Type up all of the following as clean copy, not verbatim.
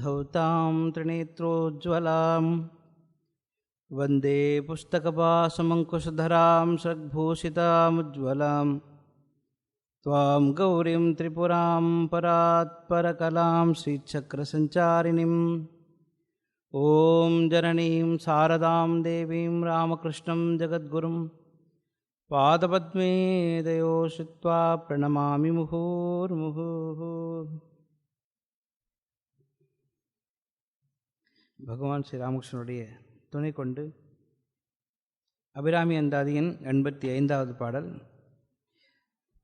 धौतां त्रिनेत्रोज्ज्वलां वन्दे पुस्तकपाशमङ्कुशधरां शग्भूषितामुज्ज्वलां त्वां गौरीं त्रिपुरां परात्परकलां श्रीचक्रसञ्चारिणीम् ॐ जननीं शारदां देवीं रामकृष्णं जगद्गुरुं पादपद्मे दयो श्रुत्वा प्रणमामि मुहुर्मुहुः. பகவான் ஸ்ரீ ராமகிருஷ்ணனுடைய துணை கொண்டு அபிராமி அந்தாதியின் 85வது பாடல்.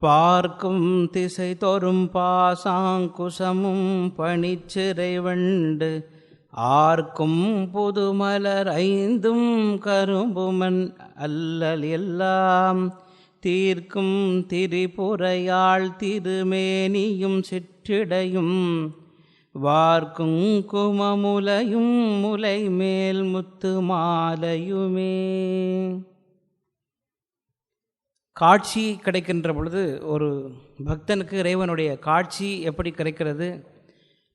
பார்க்கும் திசை தோறும் பாசாங்குசமும் பனிச்சிறை வண்டு ஆர்க்கும் புதுமலர் ஐந்தும் கரும்புமன் அல்லல் எல்லாம் தீர்க்கும் திரிபுரையாள் திருமேனியும் சிற்றிடையும் வார்க்கும் குமமுலையும் முலை மேல் முத்து மாலையுமே. காட்சி கிடைக்கின்ற பொழுது ஒரு பக்தனுக்கு இறைவனுடைய காட்சி எப்படி கிடைக்கிறது,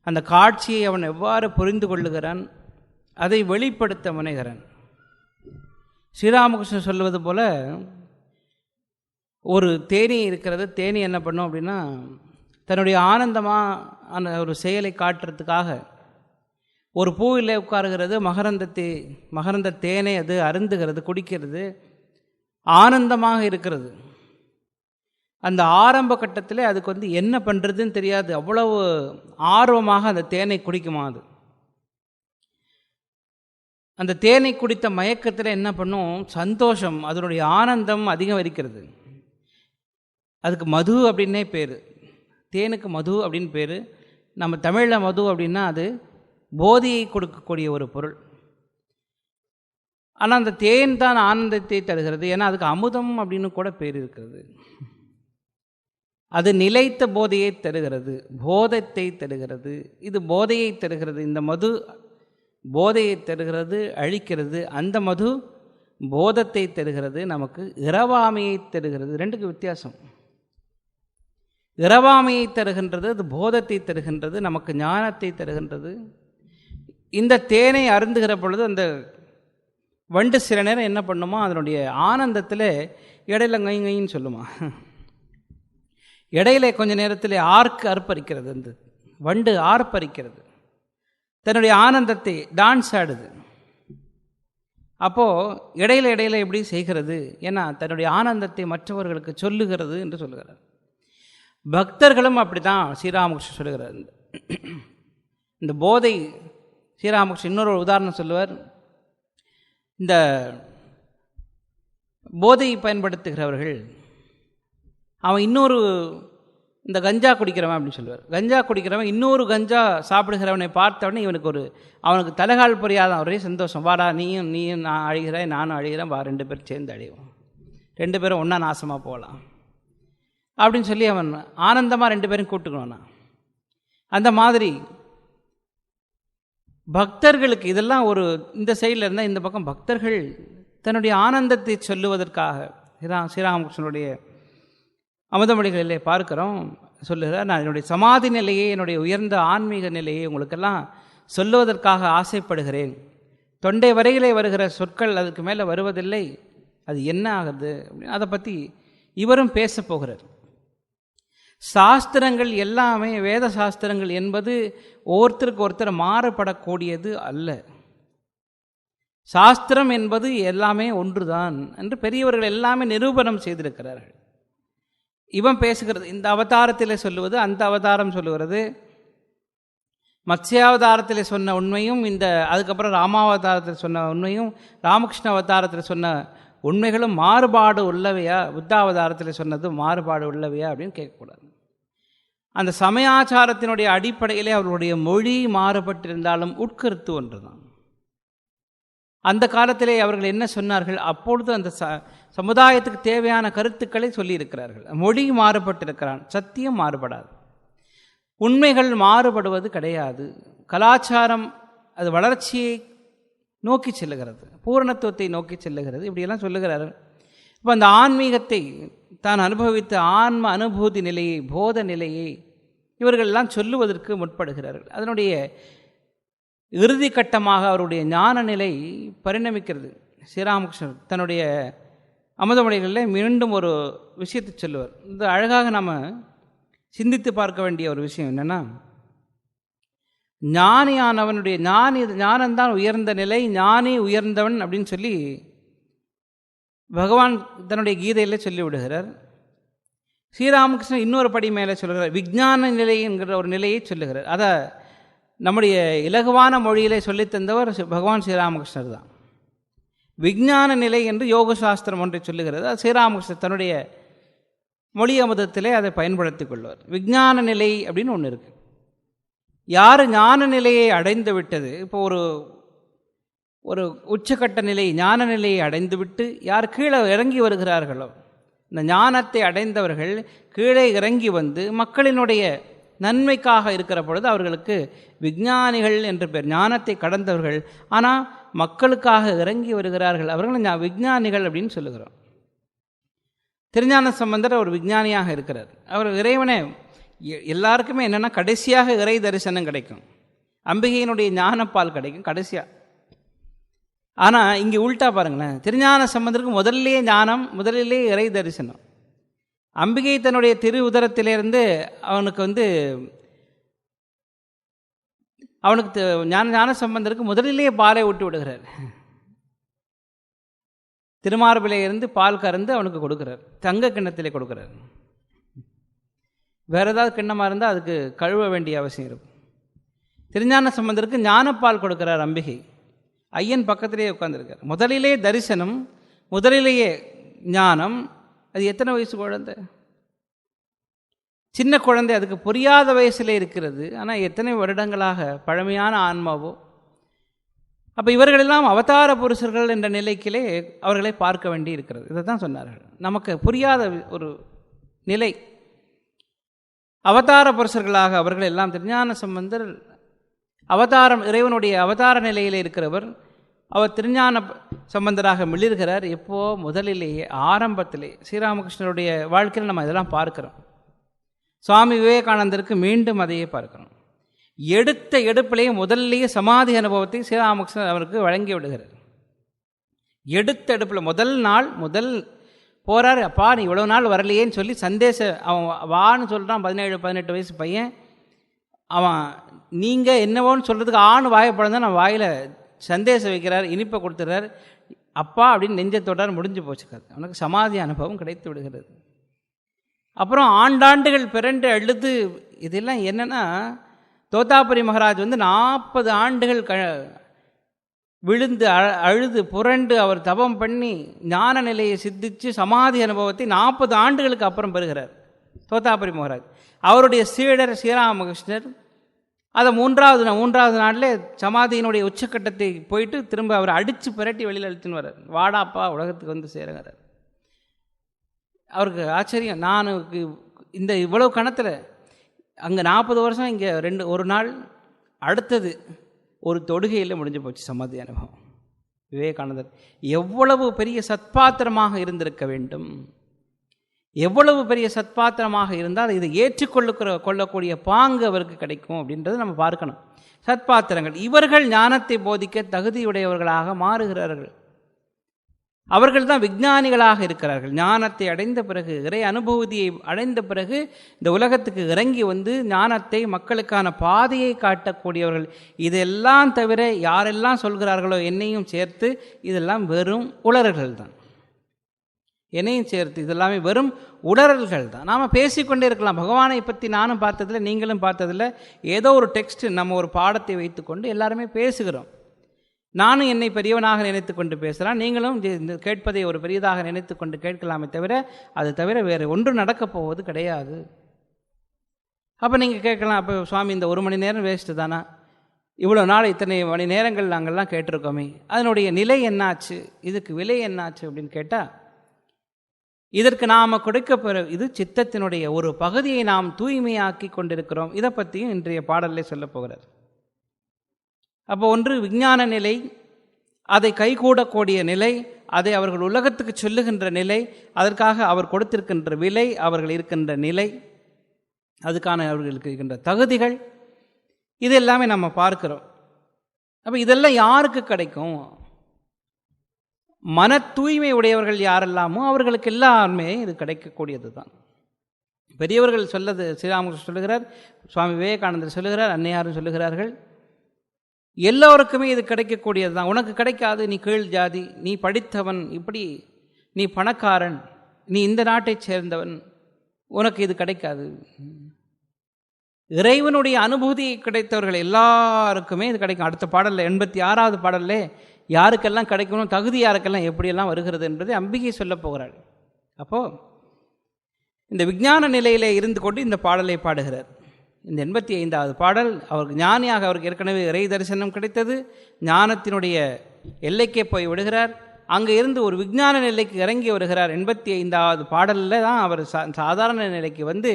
அந்த காட்சியை அவன் எவ்வாறு புரிந்து கொள்ளுகிறான், அதை வெளிப்படுத்த முனைகிறான். ஸ்ரீராமகிருஷ்ணன் சொல்வது போல ஒரு தேனி இருக்கிறது. தேனி என்ன பண்ணும் அப்படின்னா, தன்னுடைய ஆனந்தமான ஒரு செயலை காட்டுறதுக்காக ஒரு பூவில் உட்காருகிறது. மகரந்த தேனை அது அருந்துகிறது, குடிக்கிறது, ஆனந்தமாக இருக்கிறது. அந்த ஆரம்ப கட்டத்தில் அதுக்கு என்ன பண்ணுறதுன்னு தெரியாது, அவ்வளவு ஆர்வமாக அந்த தேனை குடிக்குமா. அது அந்த தேனை குடித்த மயக்கத்தில் என்ன பண்ணும், சந்தோஷம், அதனுடைய ஆனந்தம் அதிகம் இருக்கிறது. அதுக்கு மது அப்படின்னே பேர். தேனுக்கு மது அப்படின்னு பேர். நம்ம தமிழில் மது அப்படின்னா அது போதியை கொடுக்கக்கூடிய ஒரு பொருள். ஆனால் அந்த தேன் தான் ஆனந்தத்தை தருகிறது. ஏன்னா அதுக்கு அமுதம் அப்படின்னு கூட பேர் இருக்கிறது. அது நிலைத்த போதையை தருகிறது, போதத்தை தருகிறது. இது போதையை தருகிறது. இந்த மது போதையை தருகிறது, அழிக்கிறது. அந்த மது போதத்தை தருகிறது, நமக்கு இரவாமையை தருகிறது. ரெண்டுக்கு வித்தியாசம். இரவாமையை தருகின்றது, அது போதத்தை தருகின்றது, நமக்கு ஞானத்தை தருகின்றது. இந்த தேனை அருந்துகிற பொழுது அந்த வண்டு சில நேரம் என்ன பண்ணுமா, அதனுடைய ஆனந்தத்தில் இடையில கைன்னு சொல்லுமா, இடையில கொஞ்ச நேரத்தில் ஆர்ப்பரிக்கிறது. அந்த வண்டு ஆர்ப்பரிக்கிறது, தன்னுடைய ஆனந்தத்தை டான்ஸ் ஆடுது. அப்போது இடையில எப்படி செய்கிறது, ஏன்னா தன்னுடைய ஆனந்தத்தை மற்றவர்களுக்கு சொல்லுகிறது என்று சொல்லுகிறார். பக்தர்களும் அப்படி தான் ஸ்ரீராமகிருஷ்ணன் சொல்லுகிறார். இந்த போதை, ஸ்ரீராமகிருஷ்ணன் இன்னொரு உதாரணம் சொல்லுவார். இந்த போதையை பயன்படுத்துகிறவர்கள், அவன் இன்னொரு இந்த கஞ்சா குடிக்கிறவன் அப்படின்னு சொல்லுவார். கஞ்சா குடிக்கிறவன் இன்னொரு கஞ்சா சாப்பிடுகிறவனை பார்த்தவொடனே அவனுக்கு தலைகால் புரியாதான், ஒரே சந்தோஷம். வாடா, நீயும் நான் அழிகிறேன், நானும் அழிகிறேன், வா, 2 பேரும் சேர்ந்து அழிவோம், 2 பேரும் ஒன்றா நாசமாக போகலாம் அப்படின்னு சொல்லி அவன் ஆனந்தமாக 2 பேரும் கூட்டுக்கணும்னா. அந்த மாதிரி பக்தர்களுக்கு இதெல்லாம் ஒரு இந்த சைடில் இருந்தால், இந்த பக்கம் பக்தர்கள் தன்னுடைய ஆனந்தத்தை சொல்லுவதற்காக ஸ்ரீராமகிருஷ்ணனுடைய அமுதமொழிகளிலே பார்க்கிறோம். சொல்லுகிறார், நான் என்னுடைய சமாதி நிலையை, என்னுடைய உயர்ந்த ஆன்மீக நிலையை உங்களுக்கெல்லாம் சொல்லுவதற்காக ஆசைப்படுகிறேன். தொண்டை வரையிலே வருகிற சொற்கள் அதுக்கு மேலே வருவதில்லை. அது என்ன ஆகுது அப்படின்னு அதை பற்றி இவரும் பேச போகிறார். சாஸ்திரங்கள் எல்லாமே, வேத சாஸ்திரங்கள் என்பது ஒருத்தருக்கு ஒருத்தர் மாறுபடக்கூடியது அல்ல. சாஸ்திரம் என்பது எல்லாமே ஒன்றுதான் என்று பெரியவர்கள் எல்லாமே நிரூபணம் செய்திருக்கிறார்கள். இவன் பேசுகிறது, இந்த அவதாரத்தில் சொல்லுவது அந்த அவதாரம் சொல்லுகிறது. மத்ஸ்யாவதாரத்தில் சொன்ன உண்மையும், அதுக்கப்புறம் ராமாவதாரத்தில் சொன்ன உண்மையும், ராமகிருஷ்ண அவதாரத்தில் சொன்ன உண்மைகளும் மாறுபாடு உள்ளவையா, புத்தாவதாரத்தில் சொன்னது மாறுபாடு உள்ளவையா அப்படின்னு கேட்கக்கூடாது. அந்த சமயாச்சாரத்தினுடைய அடிப்படையிலே அவர்களுடைய மொழி மாறுபட்டிருந்தாலும் உட்கருத்து ஒன்று தான். அந்த காலத்திலே அவர்கள் என்ன சொன்னார்கள், அப்பொழுது அந்த சமுதாயத்துக்கு தேவையான கருத்துக்களை சொல்லியிருக்கிறார்கள். மொழி மாறுபட்டிருக்கிறான், சத்தியம் மாறுபடாது, உண்மைகள் மாறுபடுவது கிடையாது. கலாச்சாரம் அது வளர்ச்சியை நோக்கி செல்லுகிறது, பூரணத்துவத்தை நோக்கி செல்லுகிறது, இப்படியெல்லாம் சொல்லுகிறார்கள். இப்போ அந்த ஆன்மீகத்தை தான் அனுபவித்த ஆன்ம அனுபூதி நிலையை, போத நிலையை இவர்களெல்லாம் சொல்லுவதற்கு முற்படுகிறார்கள். அதனுடைய இறுதி கட்டமாக அவருடைய ஞான நிலை பரிணமிக்கிறது. ஸ்ரீராமகிருஷ்ணர் தன்னுடைய அமுதமொழிகளில் மீண்டும் ஒரு விஷயத்தை சொல்லுவார். இது அழகாக நம்ம சிந்தித்து பார்க்க வேண்டிய ஒரு விஷயம் என்னென்னா, ஞானியானவனுடைய ஞானம்தான் உயர்ந்த நிலை, ஞானி உயர்ந்தவன் அப்படின்னு சொல்லி பகவான் தன்னுடைய கீதையில் சொல்லிவிடுகிறார். ஸ்ரீராமகிருஷ்ணன் இன்னொரு படி மேலே சொல்லுகிறார், விஞ்ஞான நிலை என்கிற ஒரு நிலையை சொல்லுகிறார். அதை நம்முடைய இலகுவான மொழியிலே சொல்லித்தந்தவர் பகவான் ஸ்ரீராமகிருஷ்ணர் தான். விஞ்ஞான நிலை என்று யோக சாஸ்திரம் ஒன்றை சொல்லுகிறது. அது ஸ்ரீராமகிருஷ்ணர் தன்னுடைய மொழி அமுதத்திலே அதை பயன்படுத்தி கொள்வார். விஞ்ஞான நிலை அப்படின்னு ஒன்று இருக்குது. யார் ஞான நிலையை அடைந்து விட்டது, இப்போ ஒரு உச்சக்கட்ட நிலை ஞான நிலையை அடைந்துவிட்டு யார் கீழே இறங்கி வருகிறார்களோ, இந்த ஞானத்தை அடைந்தவர்கள் கீழே இறங்கி வந்து மக்களினுடைய நன்மைக்காக இருக்கிற பொழுது அவர்களுக்கு விஞ்ஞானிகள் என்று பேர். ஞானத்தை கடந்தவர்கள், ஆனால் மக்களுக்காக இறங்கி வருகிறார்கள், அவர்கள் விஞ்ஞானிகள் அப்படின்னு சொல்லுகிறோம். திருஞான சம்பந்தர் ஒரு விஞ்ஞானியாக இருக்கிறார். அவர் இறைவனை எல்லாருக்குமே என்னென்னா கடைசியாக இறை தரிசனம் கிடைக்கும், அம்பிகையினுடைய ஞானப்பால் கிடைக்கும் கடைசியாக. ஆனால் இங்கே உள்டா பாருங்களேன், திருஞான சம்பந்தருக்கு முதல்லையே ஞானம், முதலிலே இறை தரிசனம். அம்பிகை தன்னுடைய திரு உதரத்திலிருந்து அவனுக்கு ஞான சம்பந்தருக்கு முதலிலேயே பாலை ஊட்டி விடுகிறார். திருமார்பிலே இருந்து பால் கறந்து அவனுக்கு கொடுக்குறார், தங்க கிண்ணத்திலே கொடுக்குறார். வேறு ஏதாவது கிண்ணமாக இருந்தால் அதுக்கு கழுவ வேண்டிய அவசியம் இருக்கும். திருஞான சம்பந்தருக்கு ஞானப்பால் கொடுக்குறார் அம்பிகை. ஐயன் பக்கத்திலேயே உட்கார்ந்துருக்கார். முதலிலே தரிசனம், முதலிலேயே ஞானம். அது எத்தனை வயசு குழந்தை? சின்ன குழந்தை, அதுக்கு புரியாத வயசில் இருக்கிறது. ஆனால் எத்தனை வருடங்களாக பழமையான ஆன்மாவோ. அப்போ இவர்களெல்லாம் அவதார புருஷர்கள் என்ற நிலைக்கிலே அவர்களை பார்க்க வேண்டி இருக்கிறது. இதை தான் சொன்னார்கள். நமக்கு புரியாத ஒரு நிலை, அவதார புருஷர்களாக அவர்கள் எல்லாம். திருஞான சம்பந்தர் அவதாரம், இறைவனுடைய அவதார நிலையில் இருக்கிறவர். அவர் திருஞான சம்பந்தராக மிளிர்கிறார். எப்போ? முதலிலேயே, ஆரம்பத்திலே. ஸ்ரீராமகிருஷ்ணருடைய வாழ்க்கையில் நம்ம இதெல்லாம் பார்க்கிறோம். சுவாமி விவேகானந்தருக்கு மீண்டும் அதையே பார்க்கிறோம். எடுத்த எடுப்பிலேயே முதல்லையே சமாதி அனுபவத்தை ஸ்ரீராமகிருஷ்ணர் அவருக்கு வழங்கி விடுகிறார். எடுத்த எடுப்பில் முதல் போகிறார். அப்பா நீ இவ்வளோ நாள் வரலையேன்னு சொல்லி அவன் வான்னு சொல்கிறான். 17-18 வயசு பையன் அவன். நீங்கள் என்னவோன்னு சொல்கிறதுக்கு வாயப்படம் தான், நான் வாயில் சந்தேசம் வைக்கிறார், இனிப்பை கொடுத்துறார். அப்பா அப்படின்னு நெஞ்சத்தோடார், முடிஞ்சு போச்சுக்காது. அவனுக்கு சமாதி அனுபவம் கிடைத்து விடுகிறது. அப்புறம் ஆண்டாண்டுகள் பிறண்டு அழுது. இதெல்லாம் என்னென்னா, தோத்தாபுரி மகாராஜ் 40 ஆண்டுகள் விழுந்து அழுது புரண்டு அவர் தபம் பண்ணி ஞான நிலையை சித்திச்சு சமாதி அனுபவத்தை 40 ஆண்டுகளுக்கு அப்புறம் பெறுகிறார் தோத்தாபுரி மகாராஜ். அவருடைய சீடர் ஸ்ரீராமகிருஷ்ணர் அதை மூன்றாவது நாளில் சமாதியினுடைய உச்சக்கட்டத்தை போயிட்டு திரும்ப அவரை அடித்து பிரட்டி வெளியில் அழுத்துன்னு வர்றார். வாடாப்பா உலகத்துக்கு வந்து சேருங்கிறார். அவருக்கு ஆச்சரியம். நான் இந்த இவ்வளவு கணத்தில் அங்கே 40 வருஷம், இங்கே ஒரு நாள், அடுத்தது ஒரு தொடுகையில் முடிஞ்சு போச்சு சமாதி அனுபவம். விவேகானந்தர் எவ்வளவு பெரிய சத்பாத்திரமாக இருந்திருக்க வேண்டும், எவ்வளவு பெரிய சத்பாத்திரமாக இருந்தால் இதை கொள்ளக்கூடிய பாங்கு அவருக்கு கிடைக்கும் அப்படின்றது நம்ம பார்க்கணும். சத்பாத்திரங்கள் இவர்கள் ஞானத்தை போதிக்க தகுதியுடையவர்களாக மாறுகிறார்கள். அவர்கள் தான் விஞ்ஞானிகளாக இருக்கிறார்கள். ஞானத்தை அடைந்த பிறகு, இறை அனுபூதியை அடைந்த பிறகு இந்த உலகத்துக்கு இறங்கி வந்து ஞானத்தை, மக்களுக்கான பாதையை காட்டக்கூடியவர்கள். இதெல்லாம் தவிர யாரெல்லாம் சொல்கிறார்களோ என்னையும் சேர்த்து இதெல்லாம் வெறும் உளறல்கள் தான். என்னையும் சேர்த்து இதெல்லாமே வெறும் உளறல்கள் தான். நாம் பேசிக்கொண்டே இருக்கலாம். பகவானை பற்றி நானும் பார்த்ததில்லை, நீங்களும் பார்த்ததில்லை. ஏதோ ஒரு டெக்ஸ்ட், நம்ம ஒரு பாடத்தை வைத்துக்கொண்டு எல்லாருமே பேசுகிறோம். நானும் என்னை பெரியவனாக நினைத்து கொண்டு பேசலாம், நீங்களும் கேட்பதை ஒரு பெரியதாக நினைத்து கொண்டு கேட்கலாமே தவிர, அது தவிர வேறு ஒன்றும் நடக்கப் போவது கிடையாது. அப்போ நீங்கள் கேட்கலாம், அப்போ சுவாமி இந்த 1 மணி நேரம் வேஸ்ட்டு தானா? இவ்வளோ நாள் இத்தனை மணி நேரங்கள் நாங்கள்லாம் கேட்டிருக்கோமே, அதனுடைய நிலை என்னாச்சு, இதுக்கு விலை என்னாச்சு அப்படின்னு கேட்டால், இதற்கு நாம் கொடுக்கப்பெற இது சித்தத்தினுடைய ஒரு பகுதியை நாம் தூய்மையாக்கி கொண்டிருக்கிறோம். இதை பற்றியும் இன்றைய பாடலில் சொல்ல போகிறார். அப்போ ஒன்று விஞ்ஞான நிலை, அதை கைகூடக்கூடிய நிலை, அதை அவர்கள் உலகத்துக்கு சொல்லுகின்ற நிலை, அதற்காக அவர் கொடுத்திருக்கின்ற விலை, அவர்கள் இருக்கின்ற நிலை, அதுக்கான அவர்களுக்கு இருக்கின்ற தகுதிகள், இது எல்லாமே நம்ம பார்க்கிறோம். அப்போ இதெல்லாம் யாருக்கு கிடைக்கும்? மன தூய்மை உடையவர்கள் யாரெல்லாமோ அவர்களுக்கு எல்லாருமே இது கிடைக்கக்கூடியது தான். பெரியவர்கள் சொல்லது ஸ்ரீராமகிருஷ்ணர் சொல்லுகிறார், சுவாமி விவேகானந்தர் சொல்லுகிறார், அன்னையாரும் சொல்லுகிறார்கள், எல்லோருக்குமே இது கிடைக்கக்கூடியது தான். உனக்கு கிடைக்காது, நீ கீழ் ஜாதி, நீ படித்தவன், இப்படி நீ பணக்காரன், நீ இந்த நாட்டைச் சேர்ந்தவன், உனக்கு இது கிடைக்காது. இறைவனுடைய அனுபூதி கிடைத்தவர்கள் எல்லாருக்குமே இது கிடைக்கும். அடுத்த பாடலில் 86வது பாடல்ல யாருக்கெல்லாம் கிடைக்கணும், தகுதி யாருக்கெல்லாம் எப்படியெல்லாம் வருகிறது என்பதை அம்பிகை சொல்ல போகிறாள். அப்போது இந்த விஞ்ஞான நிலையிலே இருந்து கொண்டு இந்த பாடலை பாடுகிறார். இந்த 85வது பாடல், அவருக்கு ஞானியாக அவருக்கு ஏற்கனவே இறை தரிசனம் கிடைத்தது, ஞானத்தினுடைய எல்லைக்கே போய் விடுகிறார், அங்கே இருந்து ஒரு விஞ்ஞான நிலைக்கு இறங்கி வருகிறார். 85வது பாடலில் தான் அவர் சாதாரண நிலைக்கு வந்து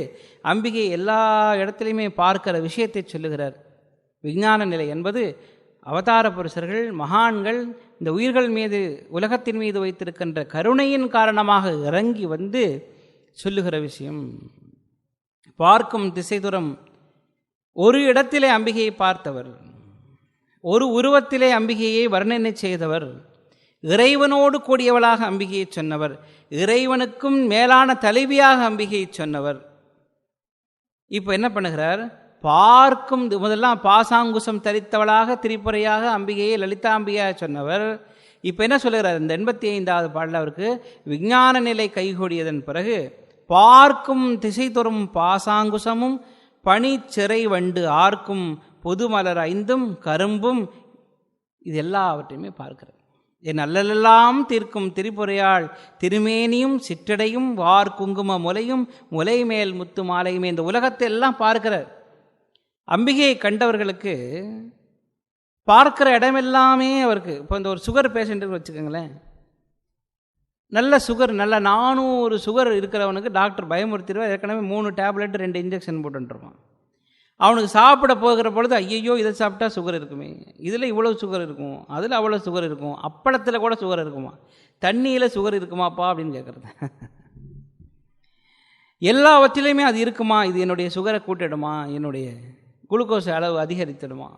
அம்பிகை எல்லா இடத்துலையுமே பார்க்கிற விஷயத்தை சொல்லுகிறார். விஞ்ஞான நிலை என்பது அவதார புருஷர்கள், மகான்கள் இந்த உயிர்கள் மீது, உலகத்தின் மீது வைத்திருக்கின்ற கருணையின் காரணமாக இறங்கி வந்து சொல்லுகிற விஷயம். பார்க்கும் திசைதுரம் ஒரு இடத்திலே அம்பிகையை பார்த்தவர், ஒரு உருவத்திலே அம்பிகையை வர்ணனை செய்தவர், இறைவனோடு கூடியவளாக அம்பிகையை சொன்னவர், இறைவனுக்கும் மேலான தலைவியாக அம்பிகையை சொன்னவர். இப்போ என்ன பண்ணுகிறார்? பார்க்கும் முதல்லாம் பாசாங்குசம் தரித்தவளாக திரிபுரையாக அம்பிகையை லலிதாம்பிகையாக சொன்னவர். இப்போ என்ன சொல்லுகிறார்? இந்த 85வது பாடல் அவருக்கு விஞ்ஞான நிலை கைகூடியதன் பிறகு பார்க்கும் திசை தோறும் பாசாங்குசமும் பனி சிறை வண்டு ஆர்க்கும் பொது மலர் ஐந்தும் கரும்பும் இது எல்லாவற்றையுமே பார்க்கிறார். என் அல்லலெல்லாம் தீர்க்கும் திரிபுரையாள் திருமேனியும் சிற்றடையும் வார் குங்கும முலையும் முலை மேல் முத்து மாலையுமே, இந்த உலகத்தை எல்லாம் பார்க்கிறார். அம்பிகையை கண்டவர்களுக்கு பார்க்கிற இடமெல்லாமே அவருக்கு, இப்போ இந்த ஒரு சுகர் பேஷண்ட்டுன்னு வச்சுக்கோங்களேன், நல்ல சுகர், நல்ல 400 சுகர் இருக்கிறவனுக்கு டாக்டர் பயமுறுத்திடுவார், ஏற்கனவே 3 டேப்லெட் 2 இன்ஜெக்ஷன் போட்டுருவான். அவனுக்கு சாப்பிட போகிற பொழுது ஐயோ இதை சாப்பிட்டா சுகர் இருக்குமே, இதில் இவ்வளோ சுகர் இருக்கும், அதில் அவ்வளோ சுகர் இருக்கும், அப்பளத்தில் கூட சுகர் இருக்குமா, தண்ணியில் சுகர் இருக்குமாப்பா அப்படின்னு கேட்குறது. எல்லாவற்றிலையுமே அது இருக்குமா, இது என்னுடைய சுகரை கூட்டிடுமா, என்னுடைய குளுக்கோஸ் அளவு அதிகரித்திடுமா,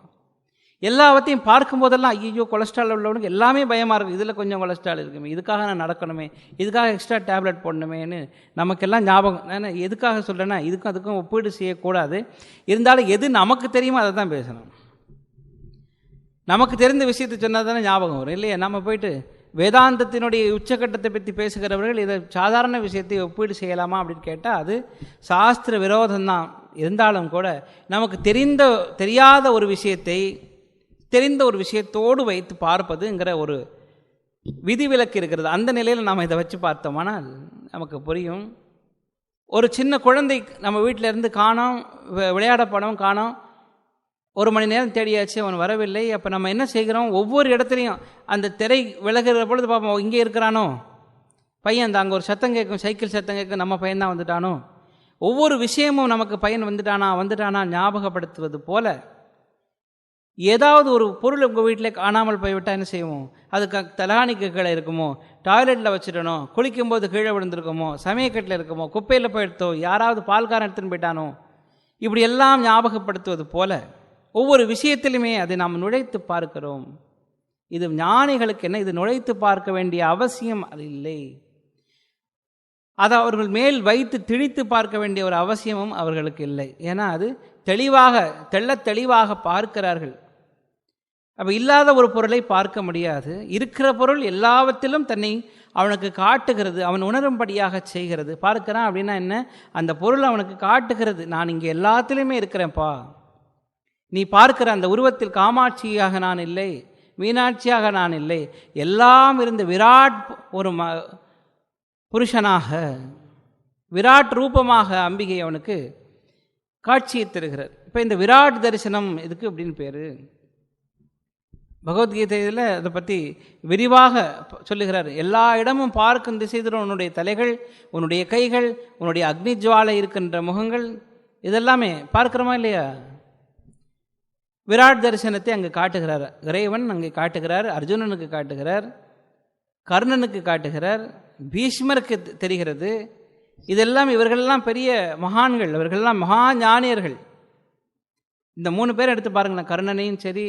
எல்லாவற்றையும் பார்க்கும்போதெல்லாம் ஐயோ கொலஸ்ட்ரால் உள்ளவனுக்கு எல்லாமே பயமாக இருக்கும், இதில் கொஞ்சம் கொலஸ்ட்ரால் இருக்குமே, இதுக்காக நான் நடக்கணுமே, இதுக்காக எக்ஸ்ட்ரா டேப்லெட் போடணுமேன்னு நமக்கெல்லாம் ஞாபகம். நான் எதுக்காக சொல்கிறேன்னா, இதுக்கும் அதுக்கும் ஒப்பீடு செய்யக்கூடாது, இருந்தாலும் எது நமக்கு தெரியுமோ அதை தான் பேசணும். நமக்கு தெரிந்த விஷயத்தை சொன்னால் தானே ஞாபகம் வரும் இல்லையா? நம்ம போயிட்டு வேதாந்தத்தினுடைய உச்சக்கட்டத்தை பற்றி பேசுகிறவர்கள் இதை சாதாரண விஷயத்தை ஒப்பீடு செய்யலாமா அப்படின்னு கேட்டால் அது சாஸ்திர விரோதம்தான். இருந்தாலும் கூட நமக்கு தெரியாத ஒரு விஷயத்தை தெரிந்த ஒரு விஷயத்தோடு வைத்து பார்ப்பதுங்கிற ஒரு விதிவிலக்கு இருக்கிறது. அந்த நிலையில் நாம் இதை வச்சு பார்த்தோம்னா நமக்கு புரியும். ஒரு சின்ன குழந்தை நம்ம வீட்டில் இருந்து காணோம், விளையாட போனோம் காணோம், 1 மணி நேரம் தேடியாச்சு, அவன் வரவில்லை. அப்போ நம்ம என்ன செய்கிறோம்? ஒவ்வொரு இடத்துலையும் அந்த திரை விலகுற பொழுது பார்ப்போம், இங்கே இருக்கிறானோ பையன், அந்த அங்கே ஒரு சத்தம் கேட்கும், சைக்கிள் சத்தம் கேட்கும், நம்ம பையன் தான் வந்துட்டானோ. ஒவ்வொரு விஷயமும் நமக்கு பையன் வந்துட்டானா ஞாபகப்படுத்துவது போல ஏதாவது ஒரு பொருள் உங்கள் வீட்டில் காணாமல் போய்விட்டால் என்ன செய்வோம்? அது தலகாணிக்கு கீழே இருக்குமோ, டாய்லெட்டில் வச்சுட்டனோ, குளிக்கும்போது கீழே விழுந்திருக்குமோ, சமயக்கட்டில் இருக்குமோ, குப்பையில் போயிடுத்தோ, யாராவது பால்காரன் எடுத்துன்னு போயிட்டானோ, இப்படி எல்லாம் ஞாபகப்படுத்துவது போல ஒவ்வொரு விஷயத்திலுமே அதை நாம் நுழைத்து பார்க்கிறோம். இது ஞானிகளுக்கு என்ன, இது நுழைத்து பார்க்க வேண்டிய அவசியம் அது இல்லை. அதை அவர்கள் மேல் வைத்து திணித்து பார்க்க வேண்டிய ஒரு அவசியமும் அவர்களுக்கு இல்லை. ஏன்னா அது தெளிவாக பார்க்கிறார்கள். அப்போ இல்லாத ஒரு பொருளை பார்க்க முடியாது. இருக்கிற பொருள் எல்லாவற்றிலும் தன்னை அவனுக்கு காட்டுகிறது, அவன் உணரும்படியாக செய்கிறது. பார்க்கிறான் அப்படின்னா என்ன? அந்த பொருள் அவனுக்கு காட்டுகிறது, நான் இங்கே எல்லாத்திலுமே இருக்கிறேன்ப்பா. நீ பார்க்கிற அந்த உருவத்தில் காமாட்சியாக நான் இல்லை, மீனாட்சியாக நான் இல்லை, எல்லாம் இருந்த விராட் ஒரு புருஷனாக, விராட் ரூபமாக அம்பிகை அவனுக்கு காட்சியை தருகிறார். இப்போ இந்த விராட் தரிசனம் இதுக்கு அப்படின்னு பேர். பகவத்கீதையில் அதை பற்றி விரிவாக சொல்லுகிறார். எல்லா இடமும் பார்க்கும் திசைதரும் உன்னுடைய தலைகள், உன்னுடைய கைகள், உன்னுடைய அக்னி ஜுவாலை இருக்கின்ற முகங்கள், இதெல்லாமே பார்க்கிறோமா இல்லையா? விராட் தரிசனத்தை அங்கே காட்டுகிறார். இறைவன் அங்கே காட்டுகிறார், அர்ஜுனனுக்கு காட்டுகிறார், கர்ணனுக்கு காட்டுகிறார், பீஷ்மருக்கு தெரிகிறது. இதெல்லாம் இவர்களெல்லாம் பெரிய மகான்கள், இவர்களெல்லாம் மகா ஞானியர்கள். இந்த 3 பேர் எடுத்து பாருங்களேன், கர்ணனையும் சரி,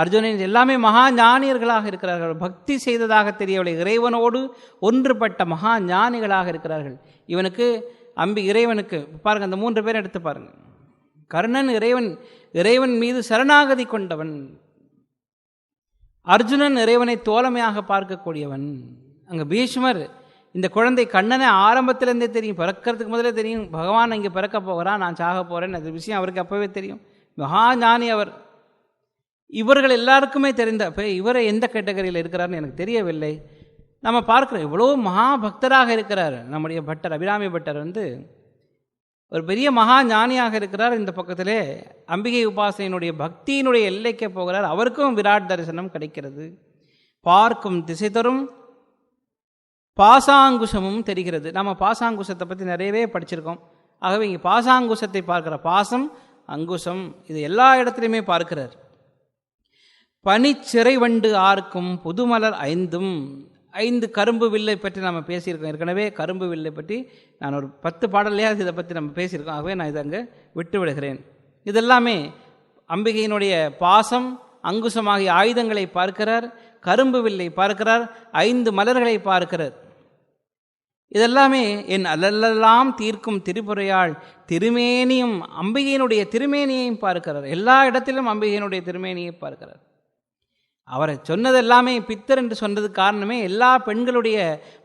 அர்ஜுனன் எல்லாமே மகா ஞானியர்களாக இருக்கிறார்கள். பக்தி செய்ததாக தெரியவில்லை. இறைவனோடு ஒன்றுபட்ட மகா ஞானிகளாக இருக்கிறார்கள். இவனுக்கு இறைவனுக்கு பாருங்கள், அந்த 3 பேரை எடுத்து பாருங்கள். கர்ணன் இறைவன் மீது சரணாகதி கொண்டவன். அர்ஜுனன் இறைவனை தோழமையாக பார்க்கக்கூடியவன். அங்கே பீஷ்மர் இந்த குழந்தை கண்ணனை ஆரம்பத்திலேருந்தே தெரியும், பிறக்கிறதுக்கு முதலே தெரியும் பகவான் இங்கே பிறக்க போகிறான், நான் சாக போகிறேன், அது விஷயம் அவருக்கு அப்போவே தெரியும். மகா ஞானி அவர். இவர்கள் எல்லாருக்குமே தெரிந்த இவரை எந்த கேட்டகரியில் இருக்கிறார்னு எனக்கு தெரியவில்லை. நம்ம பார்க்குறோம் எவ்வளோ மகா பக்தராக இருக்கிறார். நம்முடைய பட்டர் அபிராமி பட்டர் ஒரு பெரிய மகா ஞானியாக இருக்கிறார். இந்த பக்கத்திலே அம்பிகை உபாசனையினுடைய பக்தியினுடைய எல்லைக்கு போகிறார். அவருக்கும் விராட் தரிசனம் கிடைக்கிறது. பார்க்கும் திசை தரும் பாசாங்குஷமும் தெரிகிறது. நம்ம பாசாங்குஷத்தை பற்றி நிறையவே படிச்சிருக்கோம். ஆகவே இங்கே பாசாங்குஷத்தை பார்க்கிற பாசம் அங்குஷம் இது எல்லா இடத்துலையுமே பார்க்கிறார். பனிச்சிறை வண்டு ஆர்க்கும் புதுமலர் 5 கரும்பு வில்லை பற்றி நம்ம பேசியிருக்கோம். ஏற்கனவே கரும்பு வில்லை பற்றி நான் ஒரு 10 பாடலையாவது இதை பற்றி நம்ம பேசியிருக்கோம். ஆகவே நான் இதை அங்கே விட்டு விடுகிறேன். இதெல்லாமே அம்பிகையினுடைய பாசம் அங்குசமாகிய ஆயுதங்களை பார்க்கிறார், கரும்பு வில்லை பார்க்கிறார், 5 மலர்களை பார்க்கிறார். இதெல்லாமே என் அல்லெல்லாம் தீர்க்கும் திரிபுரையாள் திருமேனியும் அம்பிகையினுடைய திருமேனியையும் பார்க்கிறார். எல்லா இடத்திலும் அம்பிகையினுடைய திருமேனியை பார்க்கிறார். அவரை சொன்னது எல்லாமே பித்தர் என்று சொன்னது காரணமே எல்லா பெண்களுடைய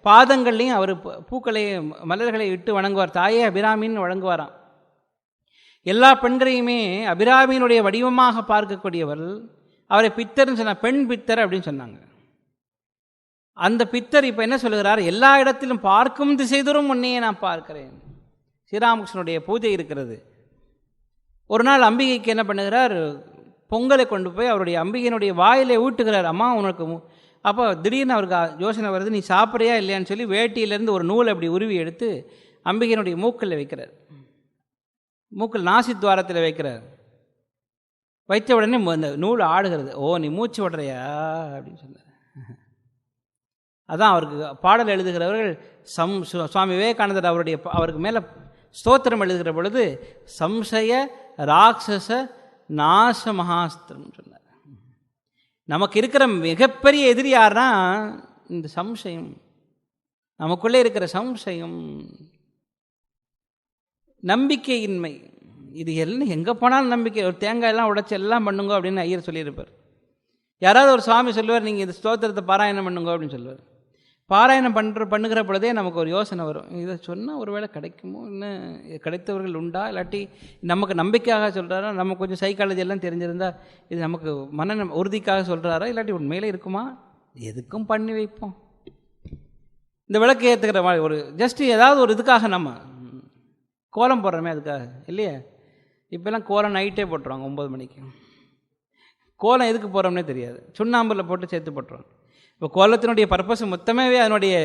பாதங்கள்லையும் அவர் பூக்களை மலர்களை இட்டு வணங்குவார். தாயே அபிராமின்னு வழங்குவாராம். எல்லா பெண்களையுமே அபிராமியினுடைய வடிவமாக பார்க்கக்கூடியவர். அவரை பித்தர்னு சொன்ன பெண் பித்தர் அப்படின்னு சொன்னாங்க. அந்த பித்தர் இப்போ என்ன சொல்லுகிறார்? எல்லா இடத்திலும் பார்க்கும் திசைதோறும் உன்னையே நான் பார்க்கிறேன். ஸ்ரீராமகிருஷ்ணனுடைய பூஜை இருக்கிறது. ஒரு நாள் அம்பிகைக்கு என்ன பண்ணுகிறார்? பொங்கலை கொண்டு போய் அவருடைய அம்பிகையினுடைய வாயிலே ஊட்டுகிறார். அம்மா உனக்கு அப்போ திடீர்னு அவருக்கு யோசனை வருது, நீ சாப்பிட்றியா இல்லையான்னு சொல்லி வேட்டியிலேருந்து ஒரு நூலை அப்படி உருவி எடுத்து அம்பிகையினுடைய மூக்கில் வைக்கிறார். மூக்கில் நாசி துவாரத்தில் வைக்கிறார். வைத்த உடனே அந்த நூல் ஆடுகிறது. ஓ நீ மூச்சு விடுறியா அப்படின்னு சொன்னார். அதான் அவருக்கு பாடல் எழுதுகிறவர்கள் சுவாமி விவேகானந்தர் அவருக்கு மேலே ஸ்தோத்திரம் எழுதுகிற பொழுது சம்சய ராட்சச நாச மகாஸ்திரம் சொன்னார். நமக்கு இருக்கிற மிகப்பெரிய எதிரி யாருன்னா இந்த சம்சயம், நமக்குள்ளே இருக்கிற சம்சயம், நம்பிக்கையின்மை. இது எல்லாம் எங்கே போனாலும் நம்பிக்கை. ஒரு தேங்காயெல்லாம் உடைச்சி எல்லாம் பண்ணுங்க அப்படின்னு ஐயர் சொல்லியிருப்பார். யாராவது ஒரு சுவாமி சொல்லுவார், நீங்கள் இந்த ஸ்தோத்திரத்தை பாராயணம் பண்ணுங்க அப்படின்னு சொல்லுவார். பாராயணம் பண்ணுகிற பொழுதே நமக்கு ஒரு யோசனை வரும், இதை சொன்னால் ஒரு வேளை கிடைக்குமோ, இன்னும் கிடைத்தவர்கள் உண்டா, இல்லாட்டி நமக்கு நம்பிக்கையாக சொல்கிறாரா, நம்ம கொஞ்சம் சைக்காலஜி எல்லாம் தெரிஞ்சிருந்தா இது நமக்கு மன உறுதிக்காக சொல்கிறாரா, இல்லாட்டி உண்மையிலே இருக்குமா, எதுக்கும் பண்ணி வைப்போம். இந்த விளக்கு ஏற்றுக்கிற மாதிரி ஒரு ஜஸ்ட் ஏதாவது ஒரு இதுக்காக நம்ம கோலம் போடுறோமே அதுக்காக இல்லையா. இப்போல்லாம் கோலம் நைட்டே போட்டுருவாங்க 9 மணிக்கு. கோலம் எதுக்கு போடுறோம்னே தெரியாது, சுண்ணாம்பில் போட்டு சேர்த்து போட்டுருவாங்க. இப்போ கோலத்தினுடைய பர்பஸ் மொத்தமே அதனுடைய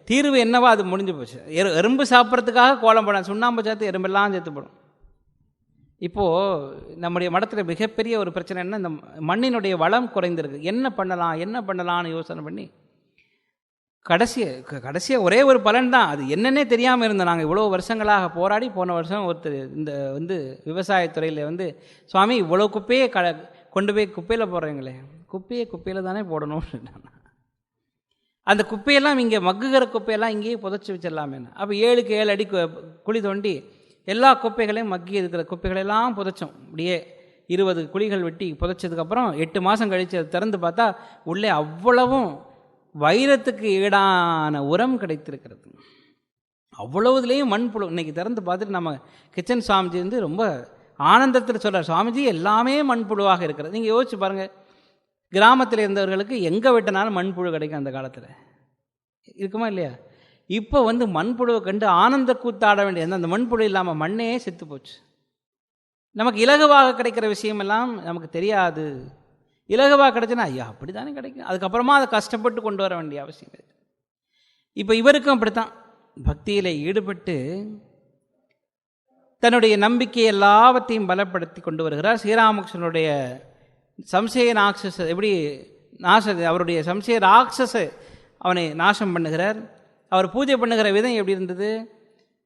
தீர்வு என்னவோ அது முடிஞ்சு போச்சு. எறும்பு சாப்பிட்றதுக்காக கோலம் போட சுண்ணாம்பு சேர்த்து எறும்பெல்லாம் சேர்த்து போடும். இப்போது நம்முடைய மடத்தில் மிகப்பெரிய ஒரு பிரச்சனை என்ன, இந்த மண்ணினுடைய வளம் குறைந்திருக்கு. என்ன பண்ணலாம்னு யோசனை பண்ணி கடைசியாக ஒரே ஒரு பலன் தான், அது என்னன்னே தெரியாமல் இருந்தோம். நாங்கள் இவ்வளோ வருஷங்களாக போராடி போன வருஷம் ஒருத்தர் இந்த விவசாயத்துறையில் சுவாமி இவ்வளோ குப்பையே கொண்டு போய் குப்பையில் போடுறீங்களே, குப்பையில் தானே போடணும். அந்த குப்பையெல்லாம் இங்கே மக்குகிற குப்பையெல்லாம் இங்கேயே புதைச்சி வச்சிடலாமே. அப்போ 7க்கு 7 அடி குழி தோண்டி எல்லா குப்பைகளையும் மக்கி இருக்கிற குப்பைகளெல்லாம் புதைச்சோம். இப்படியே 20 குழிகள் வெட்டி புதைச்சதுக்கப்புறம் 8 மாதம் கழித்து அதை திறந்து பார்த்தா உள்ளே அவ்வளவும் வைரத்துக்கு ஈடான உரம் கிடைத்திருக்கிறது. அவ்வளவுலேயும் மண்புழு. இன்றைக்கி திறந்து பார்த்துட்டு நம்ம கிச்சன் சுவாமிஜி ரொம்ப ஆனந்தத்தில் சொல்கிறார், சுவாமிஜி எல்லாமே மண்புழுவாக இருக்கிறது. நீங்கள் யோசிச்சு பாருங்கள், கிராமத்தில் இருந்தவர்களுக்கு எங்கே வெட்டினாலும் மண்புழு கிடைக்கும். அந்த காலத்தில் இருக்குமா இல்லையா? இப்போ மண்புழுவை கண்டு ஆனந்த கூத்தாட வேண்டிய அந்த மண்புழு இல்லாமல் மண்ணே செத்து போச்சு. நமக்கு இலகுவாக கிடைக்கிற விஷயமெல்லாம் நமக்கு தெரியாது. இலகுவாக கிடைச்சுன்னா ஐயா அப்படி தானே கிடைக்கும், அதுக்கப்புறமா அதை கஷ்டப்பட்டு கொண்டு வர வேண்டிய அவசியம் இருக்குது. இப்போ இவருக்கும் அப்படித்தான் பக்தியில் ஈடுபட்டு தன்னுடைய நம்பிக்கை எல்லாவற்றையும் பலப்படுத்தி கொண்டு வருகிறார். ஸ்ரீராமகிருஷ்ணனுடைய சம்சய ராட்சச எப்படி அவருடைய சம்சய ராட்சச அவனை நாசம் பண்ணுகிறார். அவர் பூஜை பண்ணுகிற விதம் எப்படி இருந்தது?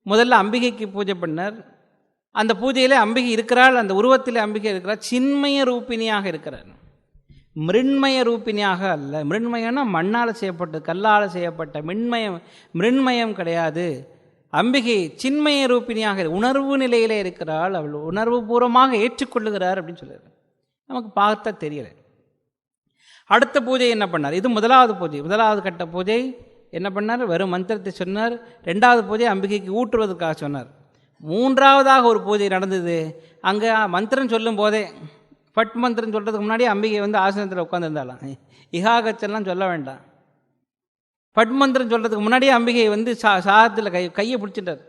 முதல்ல அம்பிகைக்கு பூஜை பண்ணார். அந்த பூஜையில் அம்பிகை இருக்கிறாள், அந்த உருவத்தில் அம்பிகை இருக்கிறார், சின்மய ரூபிணியாக இருக்கிறார். மிருண்மய ரூபிணியாக அல்ல. மிருண்மயம்னா மண்ணால் செய்யப்பட்டது, கல்லால் செய்யப்பட்ட மிருண்மயம் கிடையாது. அம்பிகை சின்மய ரூபிணியாக உணர்வு நிலையிலே இருக்கிறாள். அவள் உணர்வு பூர்வமாக ஏற்றுக்கொள்ளுகிறார் அப்படின்னு சொல்லுறார். நமக்கு பார்த்தா தெரியலை. அடுத்த பூஜை என்ன பண்ணார்? இது முதலாவது பூஜை, முதலாவது கட்ட பூஜை. என்ன பண்ணார்? வெறும் மந்திரத்தை சொன்னார். ரெண்டாவது பூஜை அம்பிகைக்கு ஊற்றுவதற்காக சொன்னார். மூன்றாவதாக ஒரு பூஜை நடந்தது. அங்கே மந்திரம் சொல்லும் போதே, பட் மந்திரம் சொல்கிறதுக்கு முன்னாடி அம்பிகை ஆசனத்தில் உட்காந்துருந்தாலாம். இஹாகச்செல்லாம் சொல்ல வேண்டாம். பட் மந்திரம் சொல்கிறதுக்கு முன்னாடியே அம்பிகை சாதத்தில் கையை பிடிச்சிட்டார்.